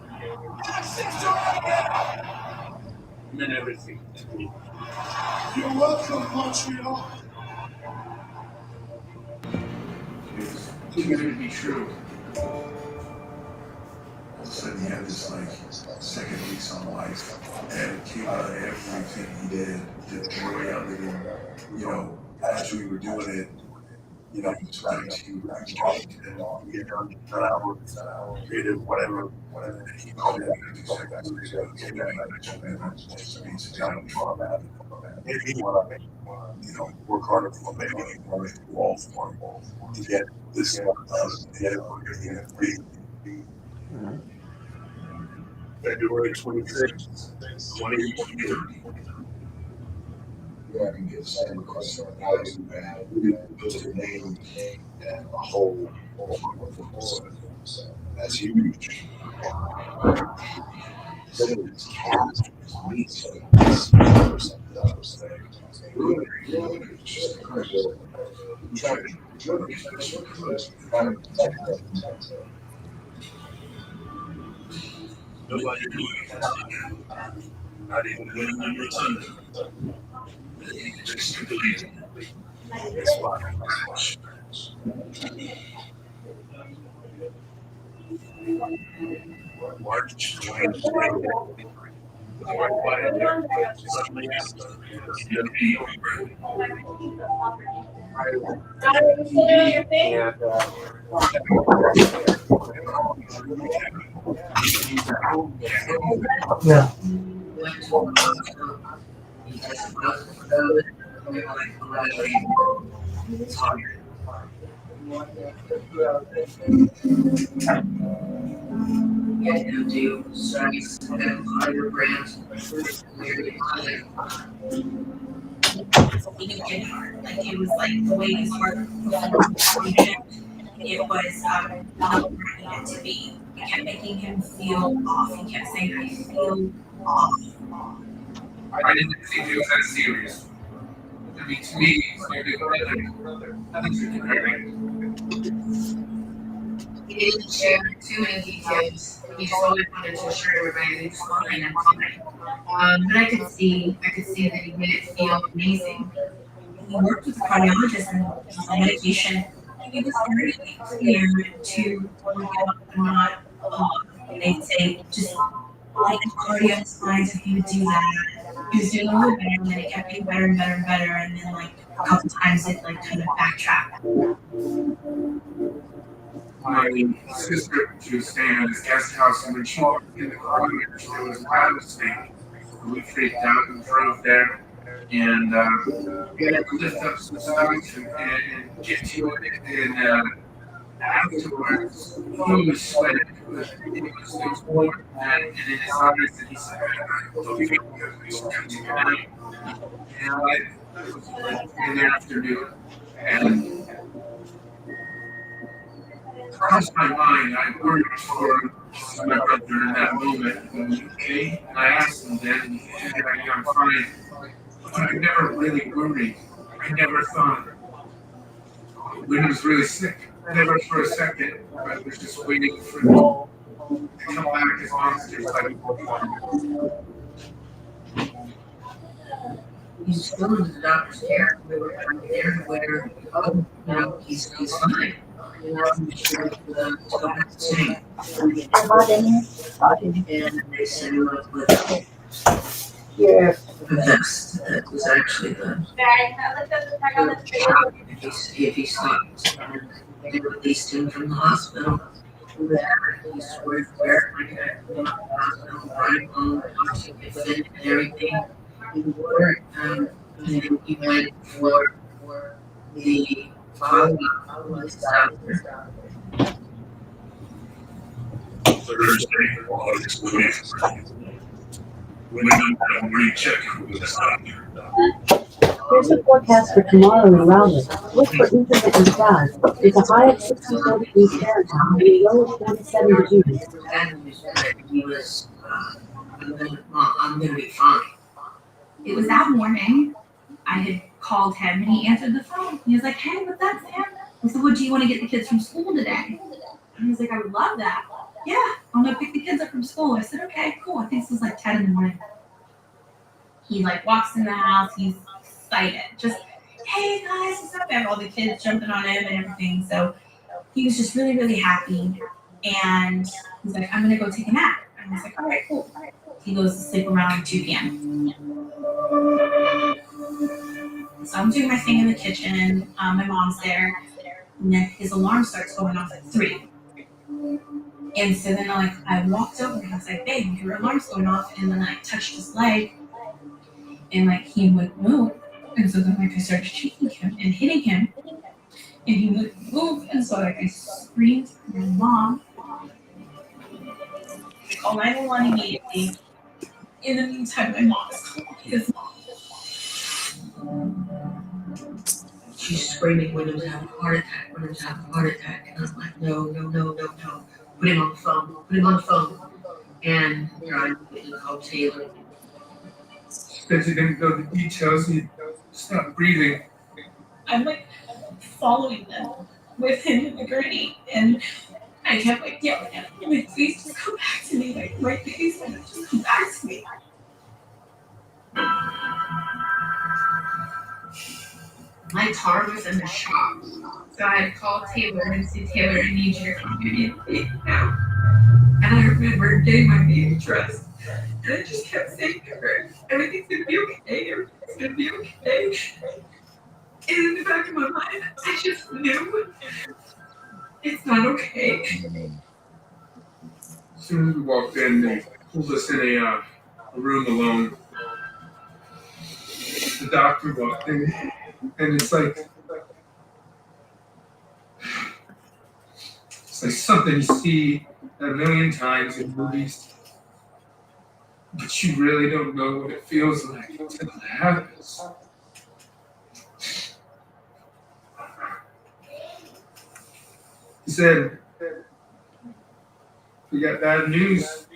meant everything to me. You're welcome, Montreal. It's Too good to be true. all of a sudden he had this like second lease on life, and it came out of everything he did, the joy of it, and as we were doing it, he was right to talk and get done an hour, creative, whatever, and he called me back in 2 seconds and said, okay, man, just need some time to fun that. Maybe you want to, work harder for maybe you want to do all for him to get this stuff done, to get it working and free. February 26th, 2030. Yeah, I can get the same request from guys who have put their name and a whole that's huge. It's cast, it's really, it's just incredible. We try to do it as best we could to kind of protect them. Nobody knew it. Not even the number 10. Just completed. It's fine. March 23rd. Bray Wyatt suddenly asked if he'd be over. Yeah. Get him to studies and higher brands. He did hard. Like it was like the way his heart functioned. It was not where it needed to be. It kept making him feel off. He kept saying, "I feel off." I didn't think it was that serious. I mean, to me, it's my big brother. Nothing's going to hurt him. He didn't share too many details. He just always wanted to assure everybody that he was fine and fine. But I could see that he made it feel amazing. He worked with a cardiologist and was on medication. He was very clear to look up and not, they'd say, just like cardio is fine, so he would do that. He was doing a little better, and then it kept getting better and better and better, and then like a couple times it like kind of backtracked. My sister, she was staying at this guest house, and when she walked in the car, there was a rattlesnake. We freaked out and drove there, and we had to lift up some stuff and get to it, and afterwards, he was sweating. It was warm, and in his eyes, and he said, "I don't feel good. We should come tonight." And it was in the afternoon, and crossed my mind. I worried for my brother in that moment. Okay, and I asked him then, and I'm fine. But I never really worried. I never thought when he was really sick. Never for a second. I was just waiting for him to come back as monsters like. He's still in the doctor's care. We were there where, he's fine. Sure to go back to sing. And they set him up with a vest that was actually the shot if he stopped. And they released him from the hospital. He swore to wear it like a hospital, right home, watching it fit and everything. He wore it, and he went for the follow-up with his doctor. Thursday, August 20th. When I'm rechecking with the doctor. Here's the forecast for tomorrow in Raleigh. Look for intermittent clouds. It's a high of 64 degrees Fahrenheit and a low of 47 degrees. He was, I'm gonna be fine. It was that morning. I had called him and he answered the phone. He was like, "Hey, what's up, Sam?" I said, "What do you want to get the kids from school today?" And he was like, "I would love that." "Yeah, I'm gonna pick the kids up from school." I said, "Okay, cool." I think this was like 10 in the morning. He like walks in the house. He's excited. Just, "Hey guys, what's up?" I have all the kids jumping on him and everything. So he was just really, really happy. And he's like, "I'm gonna go take a nap." And I was like, "All right, cool." He goes to sleep around 2 p.m. So I'm doing my thing in the kitchen. My mom's there. And then his alarm starts going off at 3. And so then I walked over and I was like, "Babe, your alarm's going off." And then I touched his leg and he would move. And so then I started shaking him and hitting him. And he would move. And so I screamed at my mom. I called 911 immediately. In the meantime, my mom is calling his mom. She's screaming, "William's having a heart attack, William's having a heart attack." And I'm like, no. Put him on the phone. And I called Taylor. Because he didn't know the details, he stopped breathing. I'm following them with him in the gurney. And I kept yelling at him, "Please just come back to me. My baby's just come back to me." My car was in the shop. So I had called Taylor and said, "Taylor, I need you to come get me the baby now." And I remember getting my baby dressed. And I just kept saying to her, "Everything's going to be okay. Everything's going to be okay." And in the back of my mind, I just knew it's not okay. As soon as we walked in, they pulled us in a room alone. The doctor walked in, and it's like something you see a million times in movies, but you really don't know what it feels like until it happens. He said, "We got bad news.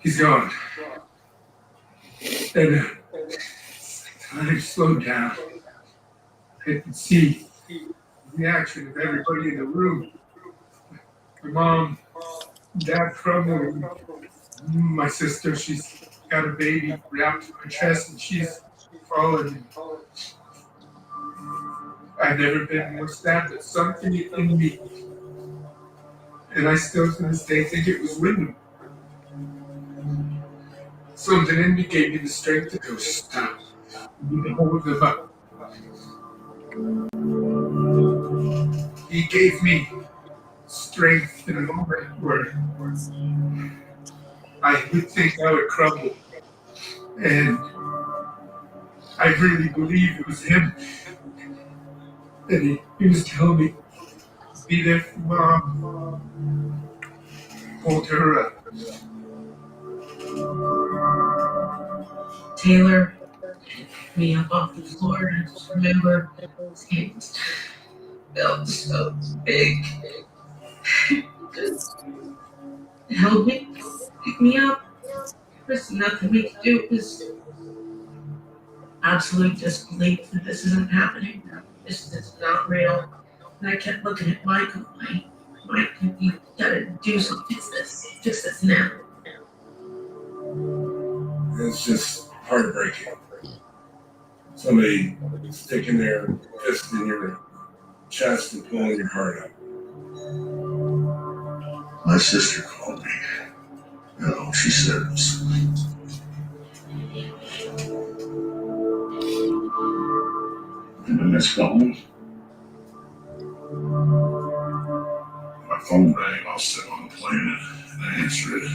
He's gone." And time slowed down. I could see the reaction of everybody in the room. My mom, Dad crumbling. My sister, she's got a baby wrapped in her chest and she's fallen. I've never been more sad, but something in me, and I still to this day think it was Wyndham. Something in me gave me the strength to go, "Stop. You need to hold them up." He gave me strength in a moment where I would think I would crumble. And I really believe it was him. And he was telling me, "Be there for Mom. Hold her up." Taylor picked me up off the floor, and I just remember saying, felt so big. Just held me, picked me up. There's nothing we could do. It was absolute disbelief that this isn't happening. This is not real. And I kept looking at Michael. Mike, you gotta do something. Fix this now. It's just heartbreaking. Somebody sticking their fist in your chest and pulling your heart out. My sister called me. She said it was and the missed call. My phone rang. I was sitting on the plane and I answered it.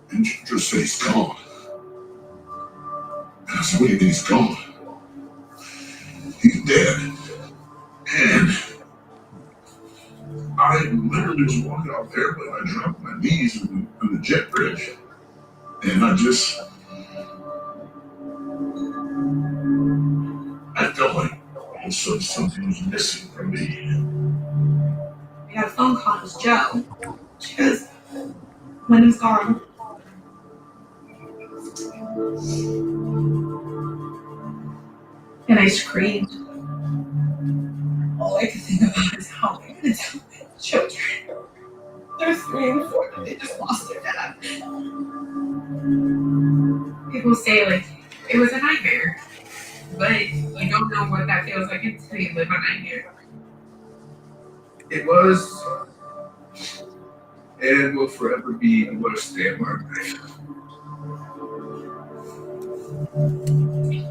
And just said he's gone. And I said, what do you think he's gone? He's dead. And I literally was walking off the airplane. I dropped my knees on the jet bridge. And I felt like all of a sudden something was missing from me. I got a phone call with Joe. She goes, Wyndham's gone. And I screamed. All I could think about is how I'm going to tell my children. They're 3 and 4, but they just lost their dad. People say, it was a nightmare. But you don't know what that feels like until you live a nightmare. It was and will forever be the worst day of my life.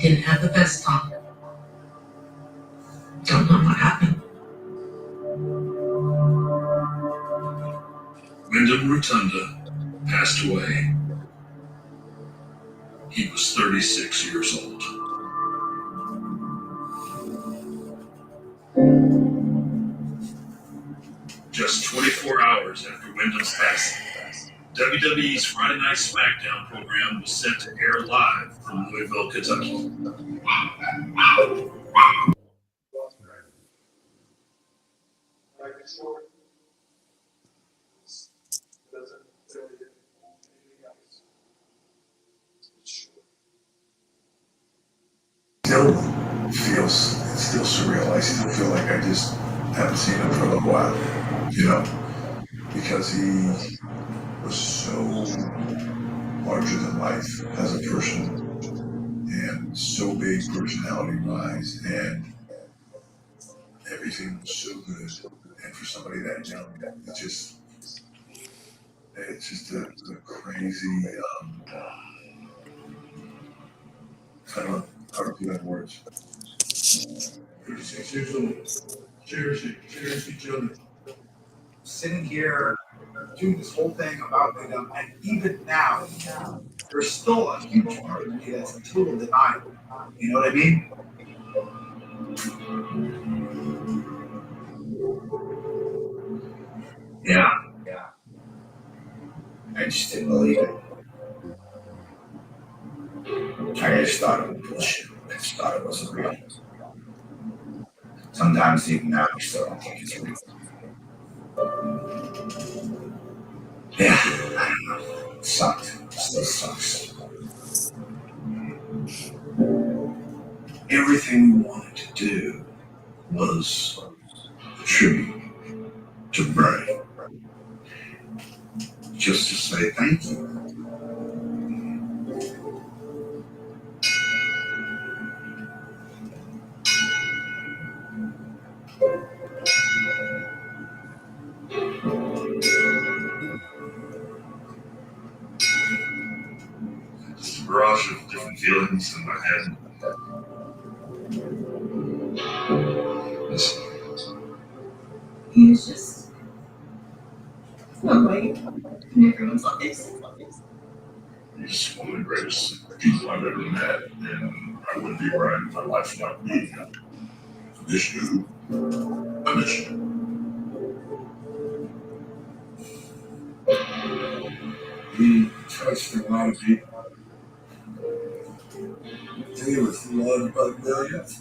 Didn't have the best time. Don't know what happened. Wyndham Rotunda passed away. He was 36 years old. Just 24 hours after Wyndham's passing, WWE's Friday Night SmackDown program was set to air live from Louisville, Kentucky. It still surreal. I still feel like I just haven't seen him for a little while, because he was so larger than life as a person and so big personality-wise, and everything was so good. And for somebody that young, it's just a crazy, I don't know how to put that in words. 36 years old. Cherish each other. Sitting here doing this whole thing about them, and even now, there's still a huge part of me that's in total denial. You know what I mean? Yeah. I just didn't believe it. I just thought it was bullshit. I just thought it wasn't real. Sometimes even now, I still don't think it's real. Yeah, I don't know. It sucked. It still sucks. Everything we wanted to do was a tribute to Bray. Just to say thank you. Just a barrage of different feelings in my head. He was just lovely in everyone's lives. He's one of the greatest people I've ever met, and I wouldn't be where I am in my life without meeting him. I miss you. I miss you. He touched a lot of people. He was loved by millions.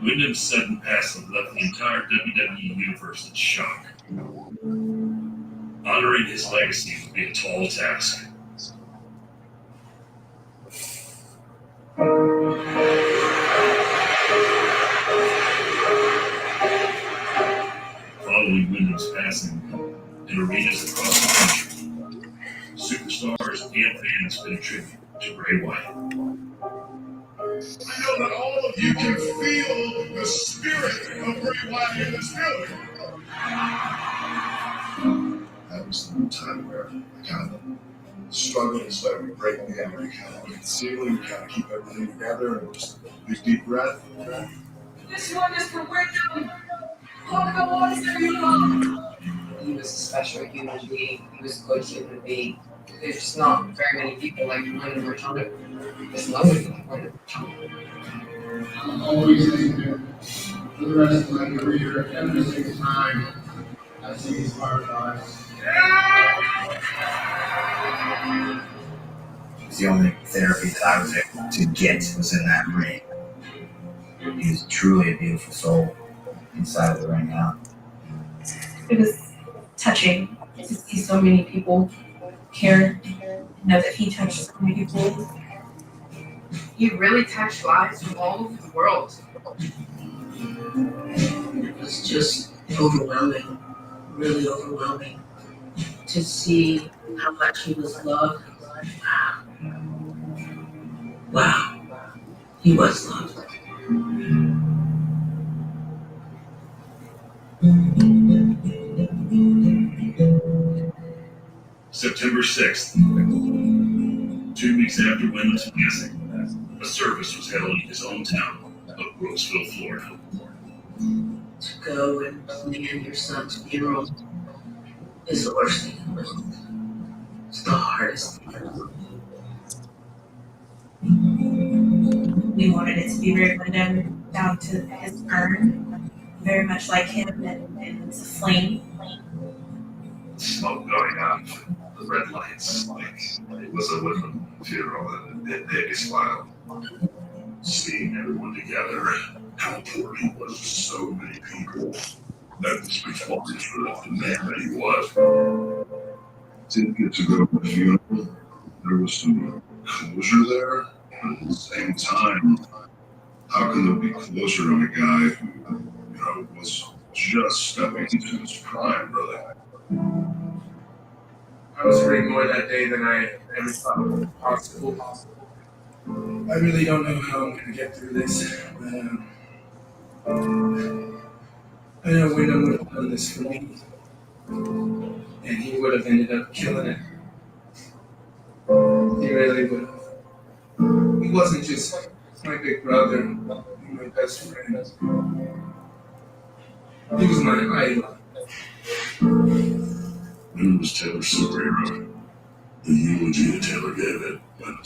Wyndham's sudden passing left the entire WWE universe in shock. Honoring his legacy would be a tall task. Following Wyndham's passing, in arenas across the country, superstars and fans paid tribute to Bray Wyatt. I know that all of you can feel the spirit of Bray Wyatt in this building. That was the time where I kind of struggled and started breaking down. We kind of look at the ceiling, we kind of keep everything together, and just a big deep breath. This one is for Wyndham. He was a special human being. He was a good human being. There's just not very many people like Wyndham or Tom. There's nobody like Wyndham or Tom. I'll always thank him for the rest of my career, every single time I see these fireflies. It was the only therapy that I was able to get was in that ring. He was truly a beautiful soul inside of the ring now. It was touching to see so many people care, know that he touched so many people. He really touched lives from all over the world. It was just overwhelming, really overwhelming to see how much he was loved. Wow. He was loved. September 6th, 2 weeks after Wyndham's passing, a service was held in his hometown of Brooksville, Florida. To go and plan your son's funeral is the worst thing in the world. It's the hardest thing in the world. We wanted it to be very Wyndham, down to his urn, very much like him, and it's a flame. Smoke going out, the red lights, like it was a Wyndham funeral, and it made me smile. Seeing everyone together, how important he was to so many people. That speaks volumes for the man that he was. Didn't get to go to the funeral. There was some closure there, but at the same time, how can there be closure on a guy who, was just stepping into his prime, really? I was hurting more that day than I ever thought was possible. I really don't know how I'm going to get through this. I know Wyndham would have done this for me. And he would have ended up killing it. He really would have. He wasn't just my big brother, my best friend. He was my idol. Wyndham was Taylor's superhero. The eulogy that Taylor gave it went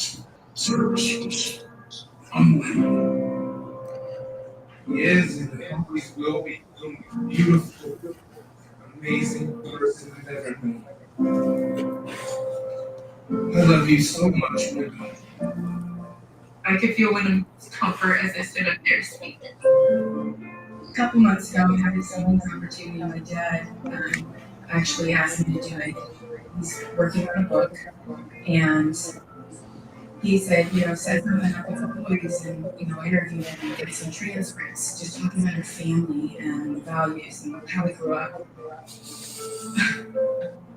service was unbelievable. He is and always will be the beautiful, amazing person I've ever known. I love you so much, Wyndham. I could feel Wyndham's comfort as I stood up there speaking. A couple months ago, I had this singing opportunity. My dad actually asked me to do it. He's working on a book, and he said, set something up a couple weeks and, interview them and get some transcripts, just talking about her family and values and how we grew up.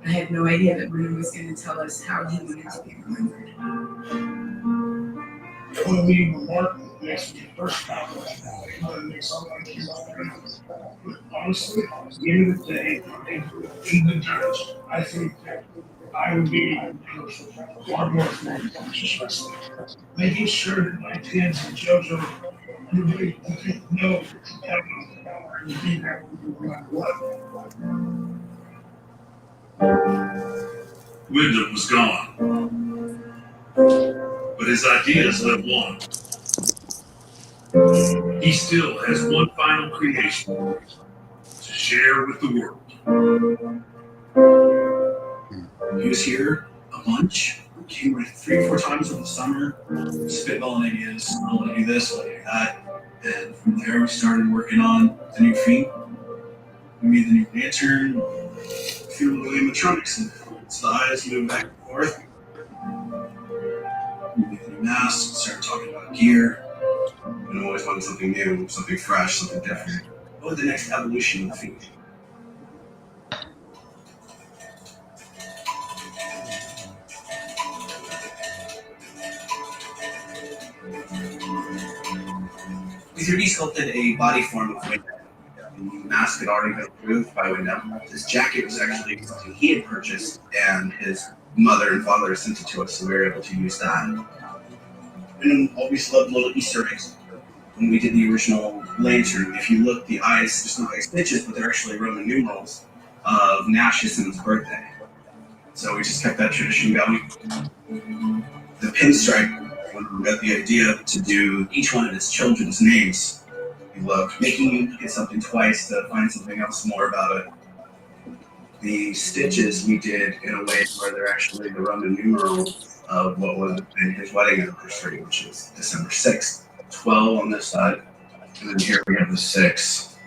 I had no idea that Wyndham was going to tell us how he wanted to be remembered. When the meeting with Martin next week, first conference, it makes all like you. But honestly, at the end of the day, in the judge, I think that I would be far more than just wrestling. Making sure that my kids and JoJo, everybody know that I would be there no matter what. Wyndham was gone, but his ideas live on. He still has one final creation to share with the world. He was here a bunch. Came like 3 or 4 times over the summer, spitballing ideas. I want to do this, I want to do that. And from there, we started working on the new feet. We made the new lantern, a few of the animatronics, and it's the eyes moving back and forth. We made the new masks, started talking about gear. And always wanted something new, something fresh, something different. What would the next evolution of the feet be? We 3D sculpted a body form of Wyndham. The mask had already been approved by Wyndham. This jacket was actually something he had purchased, and his mother and father sent it to us, so we were able to use that. Wyndham always loved little Easter eggs. When we did the original lantern, if you look, the eyes just look like stitches, but they're actually Roman numerals of Nash's birthday. So we just kept that tradition going. The pinstripe, when we got the idea to do each one of his children's names, we loved making you get something twice to find something else more about it. The stitches we did in a way where they're actually the Roman numeral of what would have been his wedding anniversary, which is December 6th. 12 on this side, and then here we have the 6.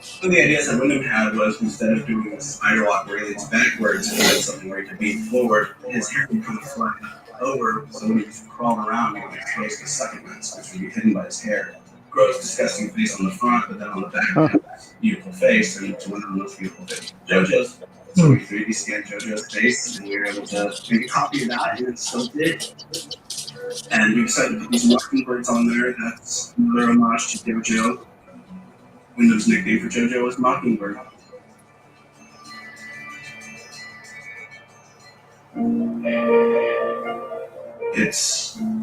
So the ideas that Wyndham had was, instead of doing a spider walk where he leads backwards, he did something where he could beat forward. His hair would kind of fly over, so when he was crawling around, he would expose the succulents, which would be hidden by his hair. Gross, disgusting face on the front, but then on the back, beautiful face, and it's one of the most beautiful things. JoJo's. So we 3D scanned JoJo's face, and we were able to make a copy of that, and sculpted it. And we decided to put these mockingbirds on there. That's another homage to JoJo. Wyndham's nickname for JoJo was Mockingbird.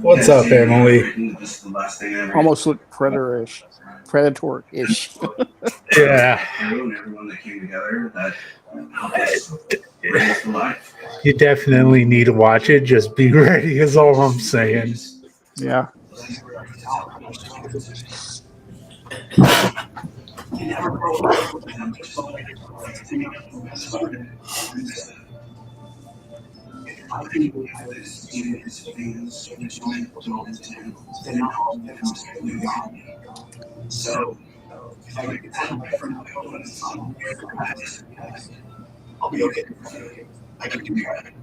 What's up, Emily? This is the last thing I ever Almost look predator-ish. Yeah. And everyone that came together that helped us bring us to life. You definitely need to watch it. Just be ready is all I'm saying. Yeah. So, if I can tell my friend my phone is on I'll be okay. I can do that.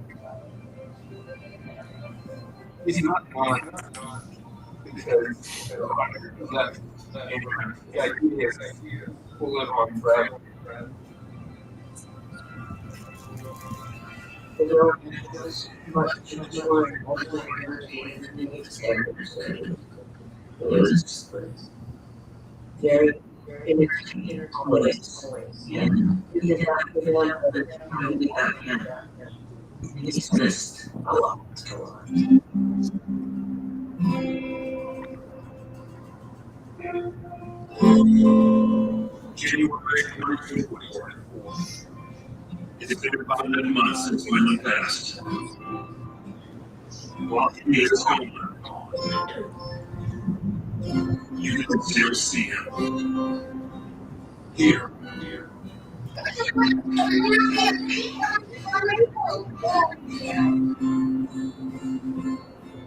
He's not gone because the idea is we'll live on forever. The world was much more energy than the experience. It was very entertaining always. And we did not give up the time we got him. He's missed a lot. January 2024. It's been about 11 months since Wyndham passed. While he is gone, you can still see him. Here.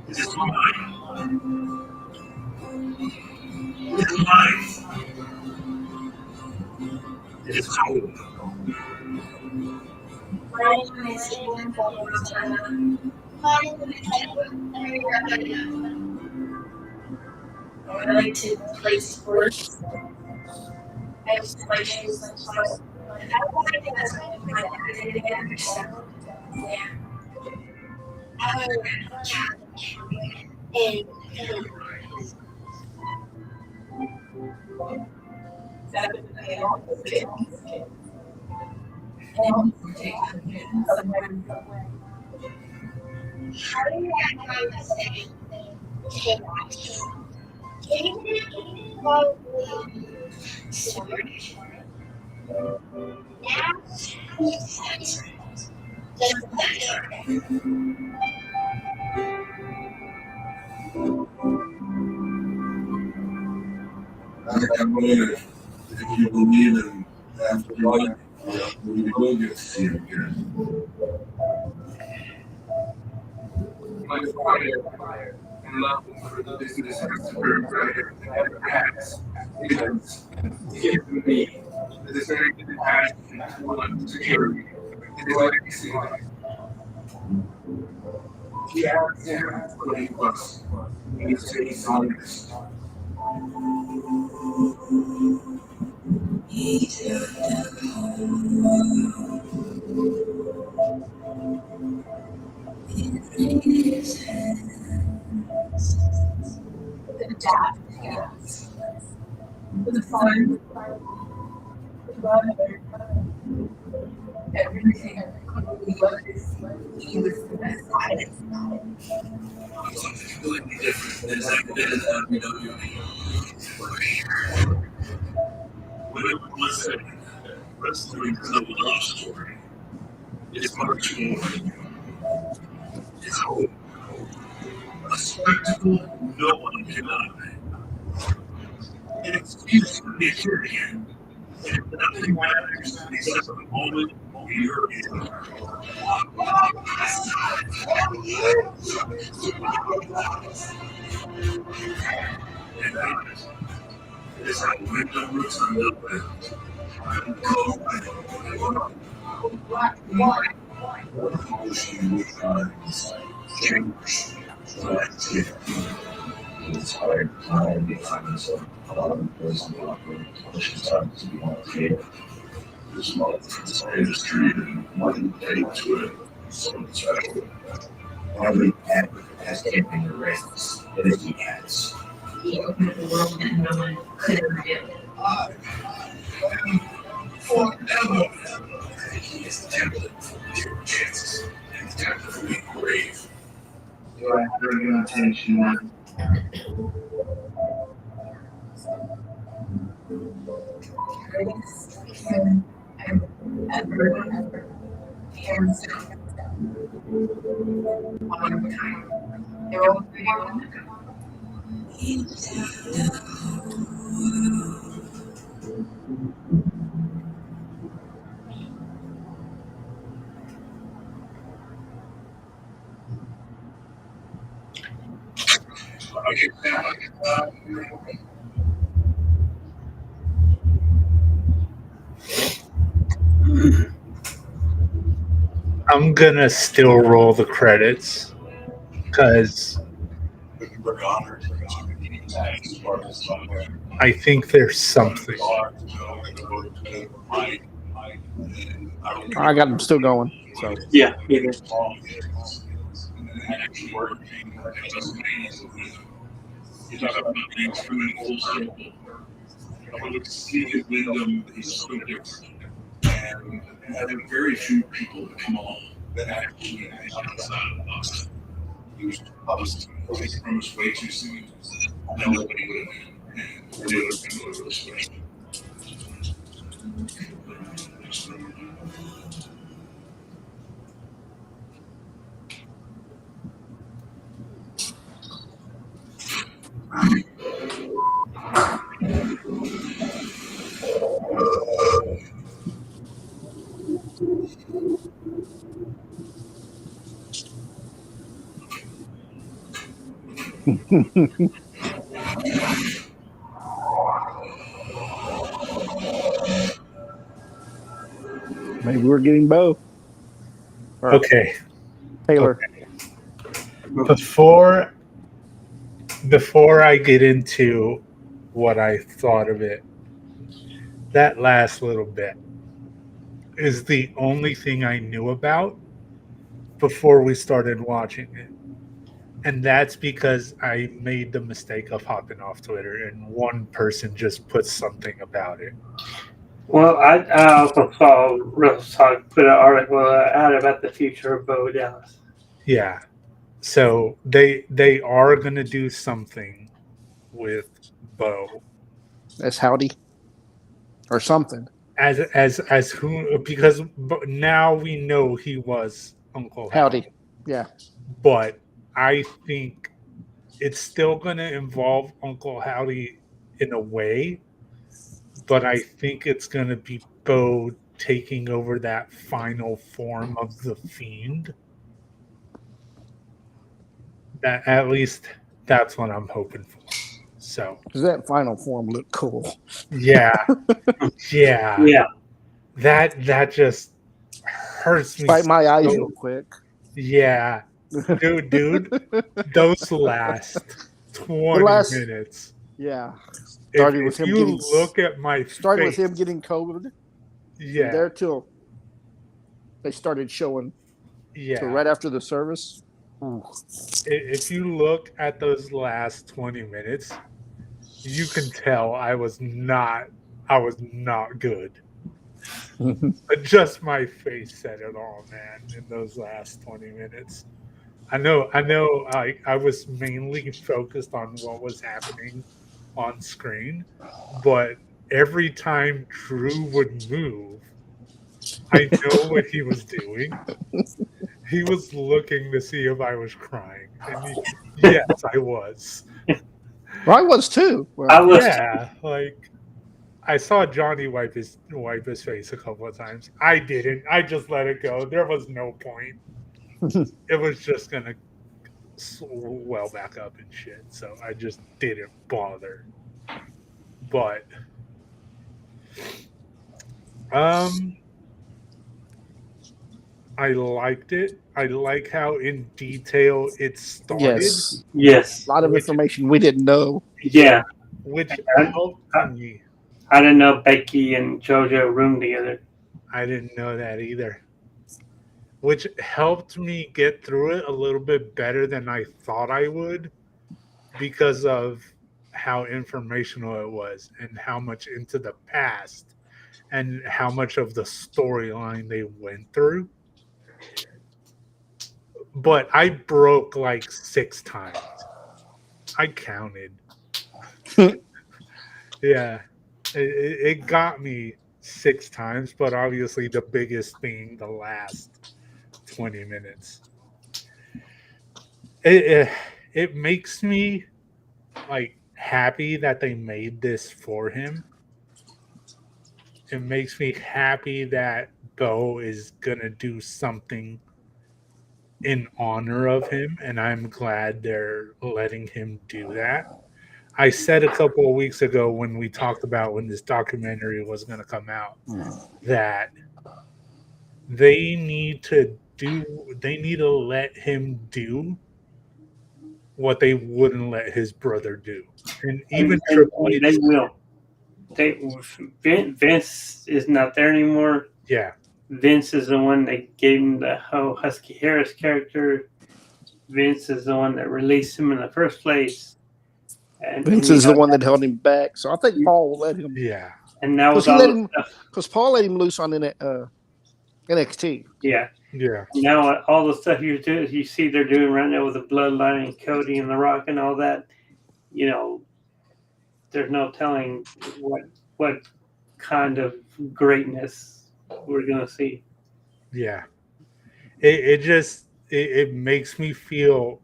It's mine. It's mine. It's cold. I like to play sports. I used to play shoes and stuff. I wanted to get my dad together, so yeah. I would challenge and how do you find the same chaos? Can you probably storage? Now, just better. I believe if you believe in afterlife, we will get to see him again. My fire love for the business has to be greater than it ever has. Because it's given me this very good passion to want to carry his legacy. He asked him what he was. He said he's honest. The dad hands, the son, the brother, everything he was the best at it. Something completely different than has ever been in WWE. When everyone said wrestling is a love story, it's much more. It's hope. A spectacle no one can deny. An excuse to be here again. And nothing matters except the moment you're in. And that is how Wyndham Rotunda went. I'm going. Change. So that's it. It's hard to find myself a lot of places in the operating pushing time to be on the table. This month, our industry and money paid to it. So special. Every advocate has everything to raise. It is the cats. He opened up a world that no one could ever do. Forever. He is the template for zero chances. And the template for being brave. Do I have your attention now? Greatest human ever hands down. One more time. They're all three on the I'm gonna still roll the credits because I think there's something. I got them still going. So Yeah, either. You talk about being true and full circle. I would see that Wyndham is so different. And having very few people that come along that actually think outside of the box. He was taken from us way too soon. I know what he would have been. And it would have been really special. maybe we're getting Bo. Or Okay. Taylor. Okay. Before I get into what I thought of it, that last little bit is the only thing I knew about before we started watching it. And that's because I made the mistake of hopping off Twitter and one person just put something about it. Well, I also saw Real Talk put an article out about the future of Bo Dallas. Yeah. So they are going to do something with Bo. As Howdy. Or something. As who, because now we know he was Uncle Howdy. Yeah. But I think it's still going to involve Uncle Howdy in a way, but I think it's going to be Bo taking over that final form of the Fiend. That at least That's what I'm hoping for. So Because that final form looked cool. yeah. Yeah. That just hurts me. Bite my eyes so- real quick. Yeah. Dude, those last 20 last- minutes. Yeah. If, Started with if him you getting look at my started face, with him getting COVID. From yeah, there till they started showing yeah. till right after the service. If you look at those last 20 minutes, you can tell I was not good. But just my face said it all, man, in those last 20 minutes. I know I was mainly focused on what was happening on screen, but every time Drew would move, I know what he was doing. He was looking to see if I was crying. And yes, I was. Well, I was too. Well, I was. Yeah, like I saw Johnny wipe his face a couple of times. I didn't. I just let it go. There was no point. It was just gonna swell back up and shit. So I just didn't bother. But I liked it. I like how in detail it started. Yes. A lot of information we didn't know. Yeah. Which helped me. I didn't know Becky and JoJo roomed together. I didn't know that either. Which helped me get through it a little bit better than I thought I would because of how informational it was and how much into the past and how much of the storyline they went through. But I broke like 6 times. I counted. Yeah. It got me 6 times, but obviously the biggest thing the last 20 minutes. It makes me like happy that they made this for him. It makes me happy that Bo is gonna do something in honor of him, and I'm glad they're letting him do that. I said a couple of weeks ago when we talked about when this documentary was going to come out that they need to let him do what they wouldn't let his brother do. And even Triple H, they will. Vince is not there anymore. Yeah. Vince is the one that gave him the whole Husky Harris character. Vince is the one that released him in the first place. And Vince is the one that held him back. So I think Paul will let him. Yeah. And now because Paul let him loose on NXT. Yeah. Yeah. Now all the stuff you see they're doing right now with the Bloodline and Cody and The Rock and all that, there's no telling what kind of greatness we're gonna see. Yeah. It makes me feel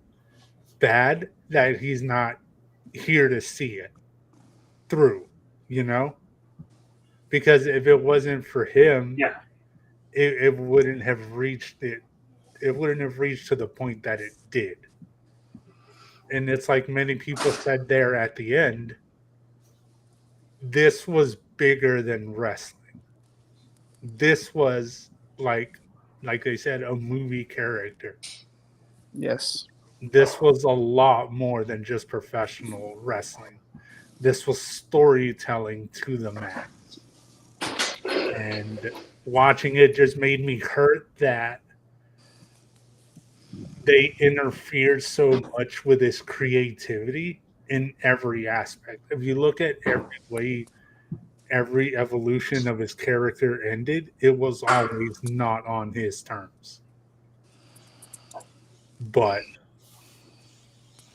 bad that he's not here to see it through, because if it wasn't for him, it wouldn't have reached it. It wouldn't have reached to the point that it did. And it's like many people said there at the end, this was bigger than wrestling. This was like they said, a movie character. Yes. This was a lot more than just professional wrestling. This was storytelling to the max. And watching it just made me hurt that they interfered so much with his creativity in every aspect. If you look at every way every evolution of his character ended, it was always not on his terms. But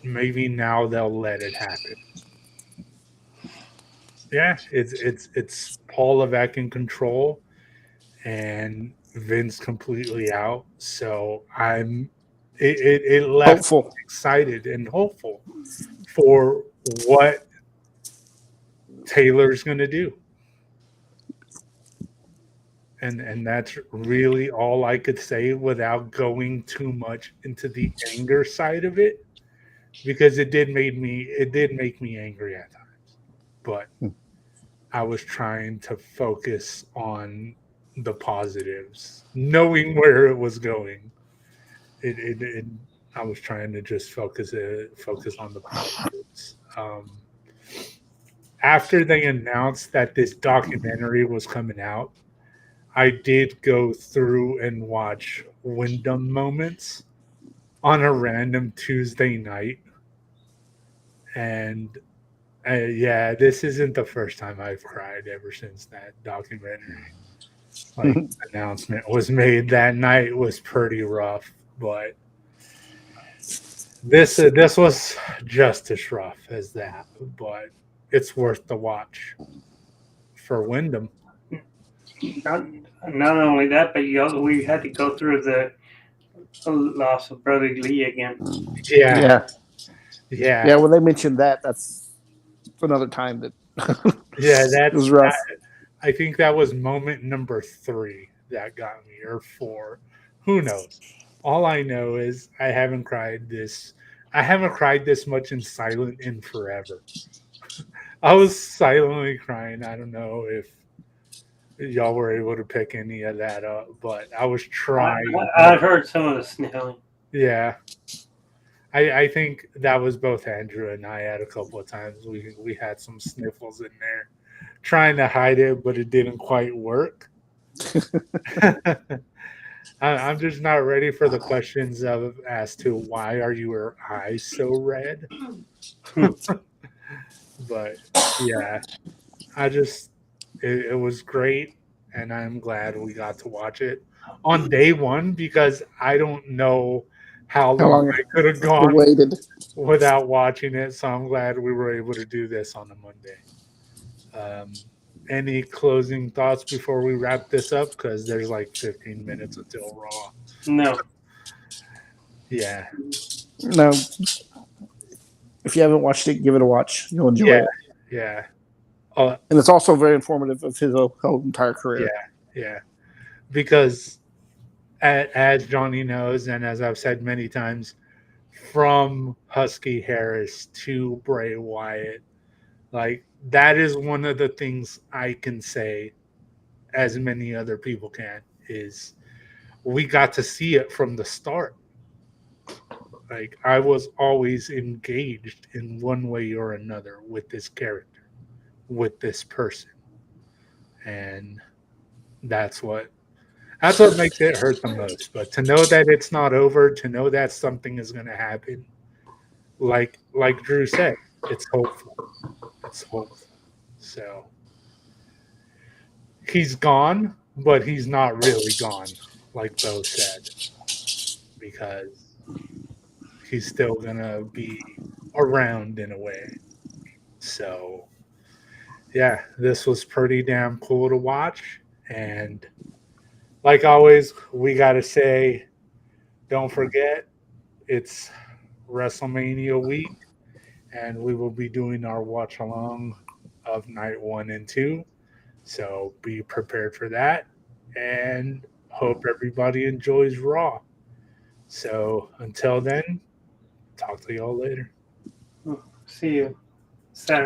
maybe now they'll let it happen. Yeah, it's Paul Levesque in control and Vince completely out. So it left hopeful, excited and hopeful for what Taylor's going to do. And that's really all I could say without going too much into the anger side of it. because it did make me angry at times, but I was trying to focus on the positives, knowing where it was going. It I was trying to just focus on the positives. After they announced that this documentary was coming out, I did go through and watch Wyndham Moments on a random Tuesday night, and yeah, this isn't the first time I've cried ever since that documentary. Like announcement was made that night was pretty rough, but this was just as rough as that, but it's worth the watch for Wyndham. Not only that, but we had to go through the loss of Brother Lee again. Yeah. Yeah, when they mentioned that, that's another time that Yeah, it was rough. I think that was moment number 3 that got me, or 4. Who knows? All I know is I haven't cried this much in silent in forever. I was silently crying. I don't know if y'all were able to pick any of that up, but I was trying. I've heard some of the sniffling. Yeah. I think that was both Andrew and I at a couple of times. We had some sniffles in there, trying to hide it, but it didn't quite work. I'm just not ready for the questions as to why are your eyes so red. But yeah, it was great, and I'm glad we got to watch it on day 1 because I don't know how long I could have gone waited without watching it. So I'm glad we were able to do this on a Monday. Any closing thoughts before we wrap this up? Because there's like 15 minutes until Raw. No. Yeah. No. If you haven't watched it, give it a watch. You'll enjoy it. Yeah. And it's also very informative of his whole entire career. Yeah. Because as Johnny knows, and as I've said many times, from Husky Harris to Bray Wyatt, like that is one of the things I can say, as many other people can, is we got to see it from the start. Like I was always engaged in one way or another with this character, with this person. And that's what makes it hurt the most. But to know that it's not over, to know that something is going to happen, like Drew said, it's hopeful. It's hopeful. So he's gone, but he's not really gone, like Bo said, because he's still going to be around in a way. So yeah, this was pretty damn cool to watch. And like always, we got to say, don't forget, it's WrestleMania week, and we will be doing our watch along of night 1 and 2. So be prepared for that, and hope everybody enjoys Raw. So until then, talk to y'all later. See you Saturday.